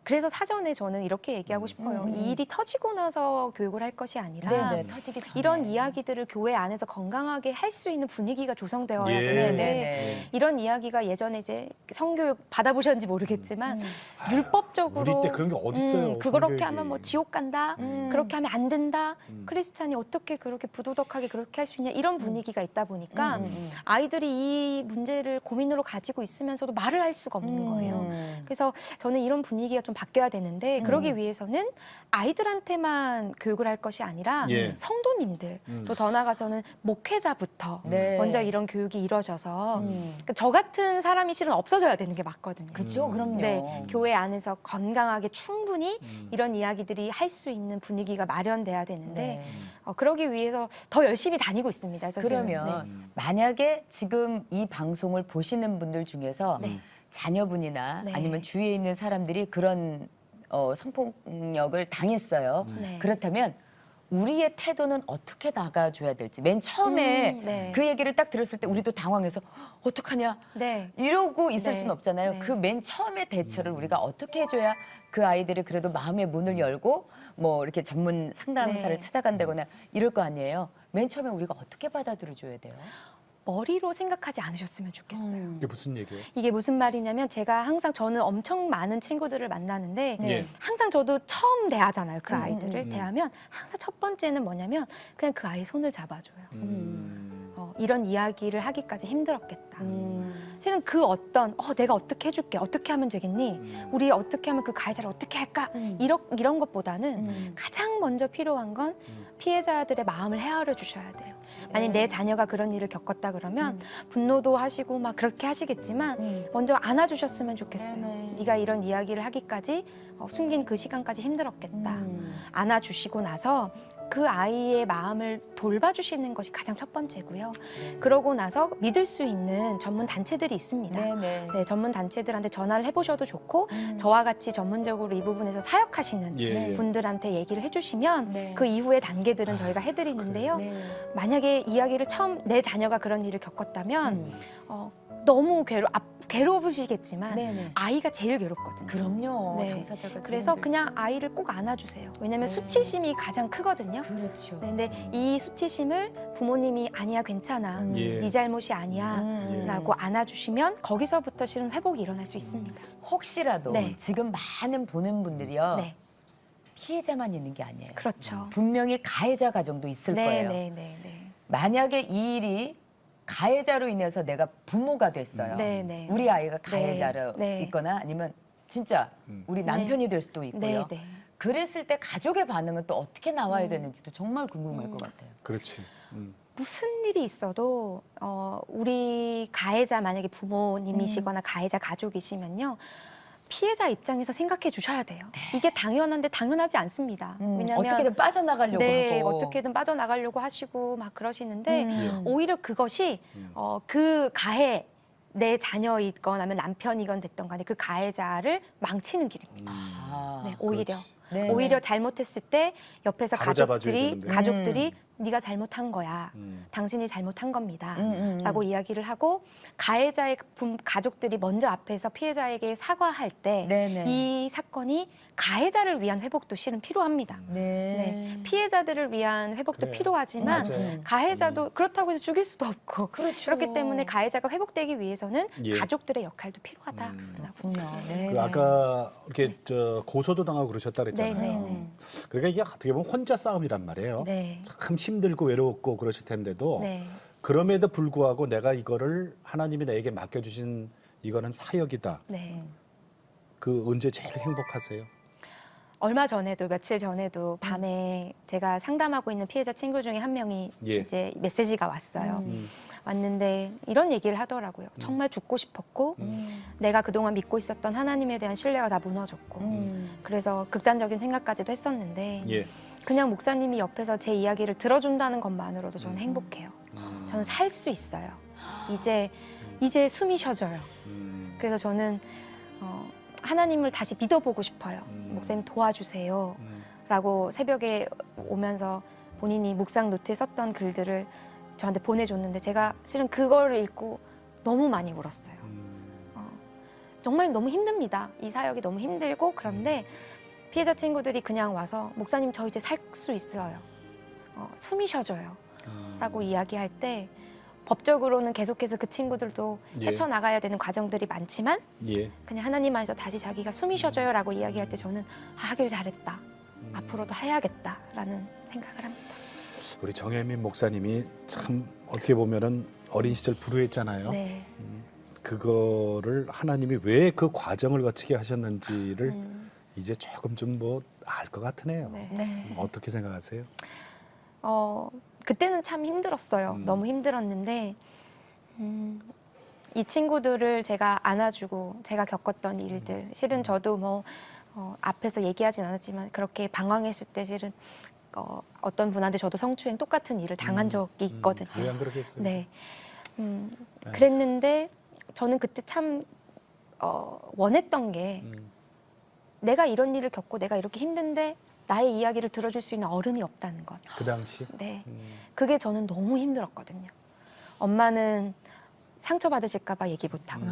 S1: 그래서 사전에 저는 이렇게 얘기하고 싶어요. 이 일이 터지고 나서 교육을 할 것이 아니라
S3: 네네. 터지기 전에.
S1: 이런 이야기들을 교회 안에서 건강하게 할 수 있는 분위기가 조성되어야
S4: 예.
S1: 되는데
S3: 네네.
S1: 이런 이야기가 예전에 이제 성교육 받아보셨는지 모르겠지만 율법적으로
S4: 우리 때 그런 게 어딨어요.
S1: 그렇게
S4: 성교육이.
S1: 하면 뭐 지옥 간다. 그렇게 하면 안 된다. 크리스찬이 어떻게 그렇게 부도덕하게 그렇게 할 수 있냐 이런 분위기가 있다 보니까 아이들이 이 문제를 고민으로 가지고 있으면서도 말을 할 수가 없는 거예요. 그래서 저는 이런 분위기가 좀 바뀌어야 되는데 그러기 위해서는 아이들한테만 교육을 할 것이 아니라
S4: 예.
S1: 성도님들 또 더 나아가서는 목회자부터
S3: 네.
S1: 먼저 이런 교육이 이루어져서 그러니까 저 같은 사람이 실은 없어져야 되는 게 맞거든요.
S3: 그죠, 그럼요.
S1: 네, 교회 안에서 건강하게 충분히 이런 이야기들이 할 수 있는 분위기가 마련돼야 되는데
S3: 네.
S1: 그러기 위해서 더 열심히 다니고 있습니다. 사실은.
S3: 그러면
S1: 네.
S3: 만약에 지금 이 방송을 보시는 분들 중에서
S1: 네.
S3: 자녀분이나
S1: 네.
S3: 아니면 주위에 있는 사람들이 그런 성폭력을 당했어요.
S1: 네.
S3: 그렇다면 우리의 태도는 어떻게 나가줘야 될지 맨 처음에
S1: 네.
S3: 그 얘기를 딱 들었을 때 우리도 당황해서 어떡하냐
S1: 네.
S3: 이러고 있을
S1: 네.
S3: 수는 없잖아요.
S1: 네.
S3: 그 맨 처음에 대처를 우리가 어떻게 해줘야 그 아이들이 그래도 마음의 문을 열고 뭐 이렇게 전문 상담사를
S1: 네.
S3: 찾아간다거나 이럴 거 아니에요. 맨 처음에 우리가 어떻게 받아들여줘야 돼요?
S1: 머리로 생각하지 않으셨으면 좋겠어요.
S4: 이게 무슨 얘기예요?
S1: 이게 무슨 말이냐면 제가 항상 저는 엄청 많은 친구들을 만나는데
S4: 예.
S1: 항상 저도 처음 대하잖아요. 그 아이들을 대하면 항상 첫 번째는 뭐냐면 그냥 그 아이 손을 잡아줘요. 이런 이야기를 하기까지 힘들었겠다. 실은 그 어떤 내가 어떻게 해줄게 어떻게 하면 되겠니 우리 어떻게 하면 그 가해자를 어떻게 할까 이런 것보다는 가장 먼저 필요한 건 피해자들의 마음을 헤아려 주셔야 돼요. 만약 내 자녀가 그런 일을 겪었다 그러면 분노도 하시고 막 그렇게 하시겠지만 먼저 안아주셨으면 좋겠어요.
S3: 네네.
S1: 네가 이런 이야기를 하기까지 숨긴 그 시간까지 힘들었겠다. 안아주시고 나서 그 아이의 마음을 돌봐주시는 것이 가장 첫 번째고요. 그러고 나서 믿을 수 있는 전문 단체들이 있습니다.
S3: 네네.
S1: 네, 전문 단체들한테 전화를 해보셔도 좋고 저와 같이 전문적으로 이 부분에서 사역하시는
S4: 예.
S1: 분들한테 얘기를 해주시면
S3: 네.
S1: 그 이후의 단계들은 저희가 해드리는데요.
S3: 네.
S1: 만약에 이야기를 처음 내 자녀가 그런 일을 겪었다면 너무 괴로우시겠지만
S3: 네네.
S1: 아이가 제일 괴롭거든요.
S3: 그럼요.
S1: 네.
S3: 당사자가 제일
S1: 그래서
S3: 힘들죠.
S1: 그냥 아이를 꼭 안아주세요. 왜냐하면
S3: 네.
S1: 수치심이 가장 크거든요.
S3: 그렇죠.
S1: 네, 근데 이 수치심을 부모님이 아니야 괜찮아
S4: 예.
S1: 네 잘못이 아니야
S3: 음.
S1: 라고 안아주시면 거기서부터 실은 회복이 일어날 수 있습니다.
S3: 혹시라도
S1: 네.
S3: 지금 많은 보는 분들이요.
S1: 네,
S3: 피해자만 있는 게 아니에요.
S1: 그렇죠.
S3: 분명히 가해자 가정도 있을
S1: 네,
S3: 거예요.
S1: 네, 네, 네.
S3: 만약에 이 일이 가해자로 인해서 내가 부모가 됐어요.
S1: 네, 네.
S3: 우리 아이가 가해자로
S1: 네.
S3: 있거나 아니면 진짜 우리 남편이 될 수도 있고요.
S1: 네, 네.
S3: 그랬을 때 가족의 반응은 또 어떻게 나와야 되는지도 정말 궁금할 것 같아요.
S4: 그렇지.
S1: 무슨 일이 있어도 우리 가해자 만약에 부모님이시거나 가해자 가족이시면요. 피해자 입장에서 생각해 주셔야 돼요. 이게 당연한데 당연하지 않습니다. 왜냐하면
S3: 어떻게든 빠져나가려고
S1: 네,
S3: 하고
S1: 어떻게든 빠져나가려고 하시고 막 그러시는데
S3: 음.
S1: 오히려 그것이 그 가해 내 자녀이건 아니면 남편이건 됐던 간에 그 가해자를 망치는 길입니다.
S3: 아,
S1: 네, 오히려.
S3: 네,
S1: 오히려
S3: 네.
S1: 잘못했을 때 옆에서
S4: 바로 잡아줘야
S1: 가족들이
S4: 되는데.
S1: 가족들이 네가 잘못한 거야. 당신이 잘못한 겁니다. 라고 이야기를 하고 가해자의 가족들이 먼저 앞에서 피해자에게 사과할 때
S3: 네네.
S1: 이 사건이 가해자를 위한 회복도 실은 필요합니다.
S3: 네.
S1: 피해자들을 위한 회복도
S4: 그래.
S1: 필요하지만
S4: 맞아요.
S1: 가해자도 그렇다고 해서 죽일 수도 없고
S3: 그렇죠.
S1: 그렇기 때문에 가해자가 회복되기 위해서는
S4: 예.
S1: 가족들의 역할도 필요하다.
S3: 그렇군요. 네.
S4: 그 아까 이렇게 고소도 당하고 그러셨다 그랬잖아요.
S1: 네, 네, 네.
S4: 그러니까 이게 어떻게 보면 혼자 싸움이란 말이에요.
S1: 네.
S4: 참 힘들고 외롭고 그러실 텐데도
S1: 네.
S4: 그럼에도 불구하고 내가 이거를 하나님이 나에게 맡겨주신 이거는 사역이다.
S1: 네.
S4: 그 언제 제일 행복하세요?
S1: 얼마 전에도 며칠 전에도 밤에 제가 상담하고 있는 피해자 친구 중에 한 명이
S4: 예.
S1: 이제 메시지가 왔어요. 왔는데 이런 얘기를 하더라고요. 정말 죽고 싶었고 내가 그동안 믿고 있었던 하나님에 대한 신뢰가 다 무너졌고 그래서 극단적인 생각까지도 했었는데
S4: 예.
S1: 그냥 목사님이 옆에서 제 이야기를 들어준다는 것만으로도 저는 행복해요. 저는 살 수 있어요. 이제 숨이 쉬어져요. 그래서 저는 하나님을 다시 믿어보고 싶어요. 목사님 도와주세요. 라고 새벽에 오면서 본인이 묵상 노트에 썼던 글들을 저한테 보내줬는데 제가 실은 그거를 읽고 너무 많이 울었어요. 정말 너무 힘듭니다. 이 사역이 너무 힘들고 그런데 피해자 친구들이 그냥 와서 목사님 저 이제 살 수 있어요. 숨이 쉬어져요. 라고 이야기할 때 법적으로는 계속해서 그 친구들도
S4: 예.
S1: 헤쳐나가야 되는 과정들이 많지만
S4: 예.
S1: 그냥 하나님 안에서 다시 자기가 숨이 쉬어져요 라고 이야기할 때 저는 하길 잘했다. 앞으로도 해야겠다라는 생각을 합니다.
S4: 우리 정혜민 목사님이 참 어떻게 보면은 어린 시절 불우했잖아요.
S1: 네.
S4: 그거를 하나님이 왜 그 과정을 거치게 하셨는지를 이제 조금 좀 뭐 알 것 같으네요.
S1: 네.
S3: 네.
S4: 어떻게 생각하세요?
S1: 그때는 참 힘들었어요. 너무 힘들었는데 이 친구들을 제가 안아주고 제가 겪었던 일들 실은 저도 뭐 앞에서 얘기하진 않았지만 그렇게 방황했을 때 실은 어떤 분한테 저도 성추행 똑같은 일을 당한 적이 있거든요.
S4: 왜 안 그러겠어요?
S1: 네. 그랬는데 저는 그때 참 원했던 게 내가 이런 일을 겪고 내가 이렇게 힘든데 나의 이야기를 들어줄 수 있는 어른이 없다는 것.
S4: 그 당시.
S1: 네. 그게 저는 너무 힘들었거든요. 엄마는 상처받으실까 봐 얘기 못하고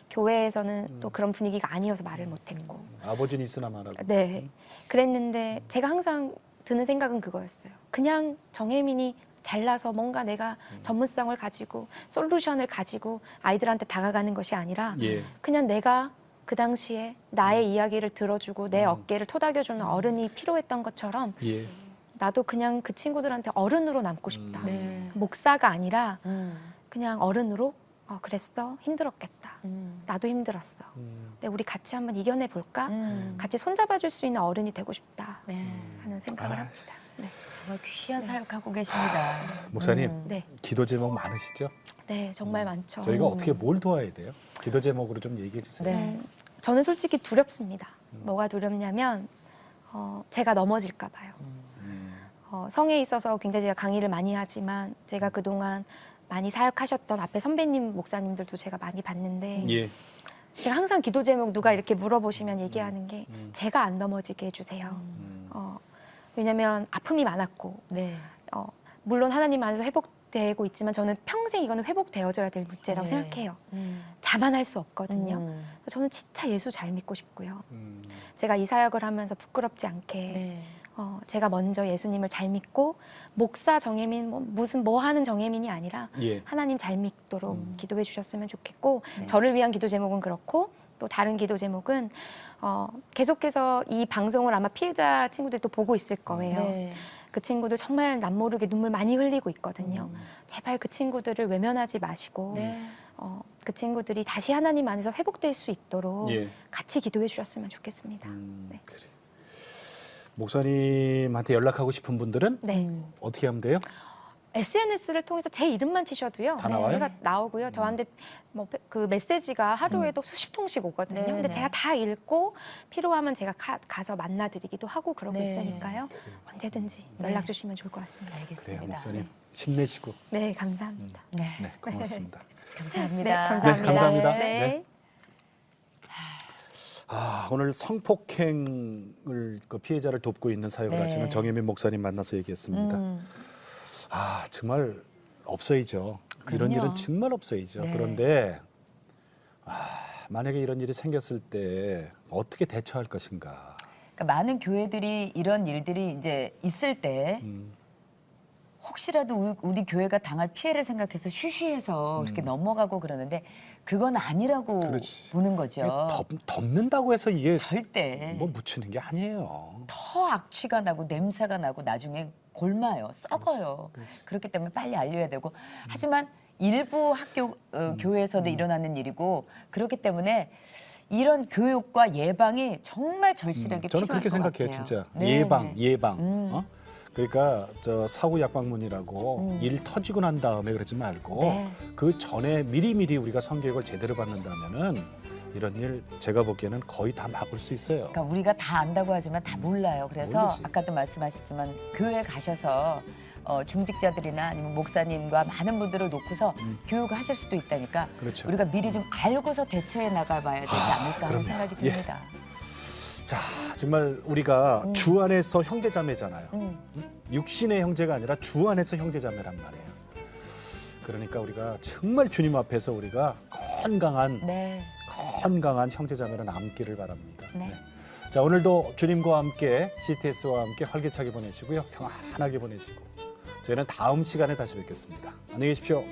S1: 교회에서는 또 그런 분위기가 아니어서 말을 못했고
S4: 아버지는 있으나 말하고.
S1: 네. 그랬는데 제가 항상 드는 생각은 그거였어요. 그냥 정혜민이 잘나서 뭔가 내가 전문성을 가지고 솔루션을 가지고 아이들한테 다가가는 것이 아니라
S4: 예.
S1: 그냥 내가 그 당시에 나의 이야기를 들어주고 내 어깨를 토닥여주는 어른이 필요했던 것처럼
S4: 예.
S1: 나도 그냥 그 친구들한테 어른으로 남고 싶다.
S3: 네.
S1: 목사가 아니라 그냥 어른으로 그랬어? 힘들었겠다. 나도 힘들었어. 근데 우리 같이 한번 이겨내 볼까? 같이 손잡아 줄 수 있는 어른이 되고 싶다
S3: 네.
S1: 하는 생각을
S4: 아.
S1: 합니다. 네.
S3: 정말 귀한 사역하고 계십니다.
S4: 목사님,
S1: 네.
S4: 기도 제목 많으시죠?
S1: 네, 정말 많죠.
S4: 저희가 어떻게 뭘 도와야 돼요? 기도 제목으로 좀 얘기해 주세요.
S3: 네.
S1: 저는 솔직히 두렵습니다. 뭐가 두렵냐면 제가 넘어질까 봐요. 성에 있어서 굉장히 제가 강의를 많이 하지만 제가 그동안 많이 사역하셨던 앞에 선배님 목사님들도 제가 많이 봤는데
S4: 예.
S1: 제가 항상 기도 제목 누가 이렇게 물어보시면 얘기하는 게 제가 안 넘어지게 해주세요. 왜냐면 아픔이 많았고
S3: 네.
S1: 물론 하나님 안에서 회복되고 있지만 저는 평생 이거는 회복되어져야 될 문제라고
S3: 네.
S1: 생각해요. 자만할 수 없거든요.
S3: 음.
S1: 저는 진짜 예수 잘 믿고 싶고요.
S4: 음.
S1: 제가 이 사역을 하면서 부끄럽지 않게
S3: 네.
S1: 제가 먼저 예수님을 잘 믿고 목사 정혜민 무슨 뭐 하는 정혜민이 아니라
S4: 예.
S1: 하나님 잘 믿도록 기도해 주셨으면 좋겠고
S3: 네.
S1: 저를 위한 기도 제목은 그렇고 또 다른 기도 제목은 계속해서 이 방송을 아마 피해자 친구들도 보고 있을 거예요.
S3: 네.
S1: 그 친구들 정말 남모르게 눈물 많이 흘리고 있거든요. 제발 그 친구들을 외면하지 마시고
S3: 네.
S1: 그 친구들이 다시 하나님 안에서 회복될 수 있도록
S4: 예.
S1: 같이 기도해 주셨으면 좋겠습니다. 네.
S4: 그래. 목사님한테 연락하고 싶은 분들은
S1: 네.
S4: 어떻게 하면 돼요?
S1: SNS를 통해서 제 이름만 치셔도요.
S4: 다 나와요?
S1: 제가 나오고요. 저한테 뭐 그 메시지가 하루에도 수십 통씩 오거든요.
S3: 네,
S1: 근데
S3: 네.
S1: 제가 다 읽고 필요하면 제가 가서 만나드리기도 하고 그러고
S3: 네.
S1: 있으니까요. 언제든지 연락 주시면 좋을 것 같습니다.
S4: 그래요,
S3: 알겠습니다.
S4: 목사님. 힘내시고.
S1: 네, 감사합니다.
S3: 네.
S4: 네, 고맙습니다.
S3: 감사합니다.
S1: 네, 감사합니다.
S4: 네, 감사합니다.
S1: 네.
S4: 네. 오늘 성폭행을 그 피해자를 돕고 있는 사역을
S3: 네.
S4: 하시는 정혜민 목사님 만나서 얘기했습니다. 정말 없어야죠. 이런
S3: 그럼요.
S4: 일은 정말 없어야죠.
S3: 네.
S4: 그런데 만약에 이런 일이 생겼을 때 어떻게 대처할 것인가.
S3: 그러니까 많은 교회들이 이런 일들이 이제 있을 때 혹시라도 우리 교회가 당할 피해를 생각해서 쉬쉬해서 이렇게 넘어가고 그러는데 그건 아니라고
S4: 그렇지.
S3: 보는 거죠.
S4: 덮는다고 해서 이게
S3: 절대
S4: 뭐 묻히는 게 아니에요.
S3: 더 악취가 나고 냄새가 나고 나중에 골마요, 썩어요.
S4: 그렇지.
S3: 그렇기 때문에 빨리 알려야 되고 하지만 일부 학교 교회에서도 일어나는 일이고 그렇기 때문에 이런 교육과 예방이 정말 절실하게
S4: 저는
S3: 필요할
S4: 그렇게
S3: 것
S4: 생각해요,
S3: 같아요.
S4: 진짜.
S3: 네,
S4: 예방,
S3: 네.
S4: 예방. 그러니까 저 사후 약방문이라고 일 터지고 난 다음에 그러지 말고
S3: 네.
S4: 그 전에 미리미리 우리가 성교육을 제대로 받는다면은 이런 일 제가 보기에는 거의 다 막을 수 있어요.
S3: 그러니까 우리가 다 안다고 하지만 다 몰라요. 그래서
S4: 모르지.
S3: 아까도 말씀하셨지만 교회 가셔서 중직자들이나 아니면 목사님과 많은 분들을 놓고서 교육하실 수도 있다니까
S4: 그렇죠.
S3: 우리가 미리 좀 알고서 대처해 나가봐야 되지 않을까 하는
S4: 그럼요.
S3: 생각이
S4: 예.
S3: 듭니다.
S4: 자, 정말 우리가 주 안에서 형제자매잖아요.
S3: 음.
S4: 육신의 형제가 아니라 주 안에서 형제자매란 말이에요. 그러니까 우리가 정말 주님 앞에서 우리가 건강한
S3: 네.
S4: 건강한 형제자매로 남기를 바랍니다.
S3: 네.
S4: 자, 오늘도 주님과 함께 CTS와 함께 활기차게 보내시고요. 평안하게 보내시고 저희는 다음 시간에 다시 뵙겠습니다. 안녕히 계십시오.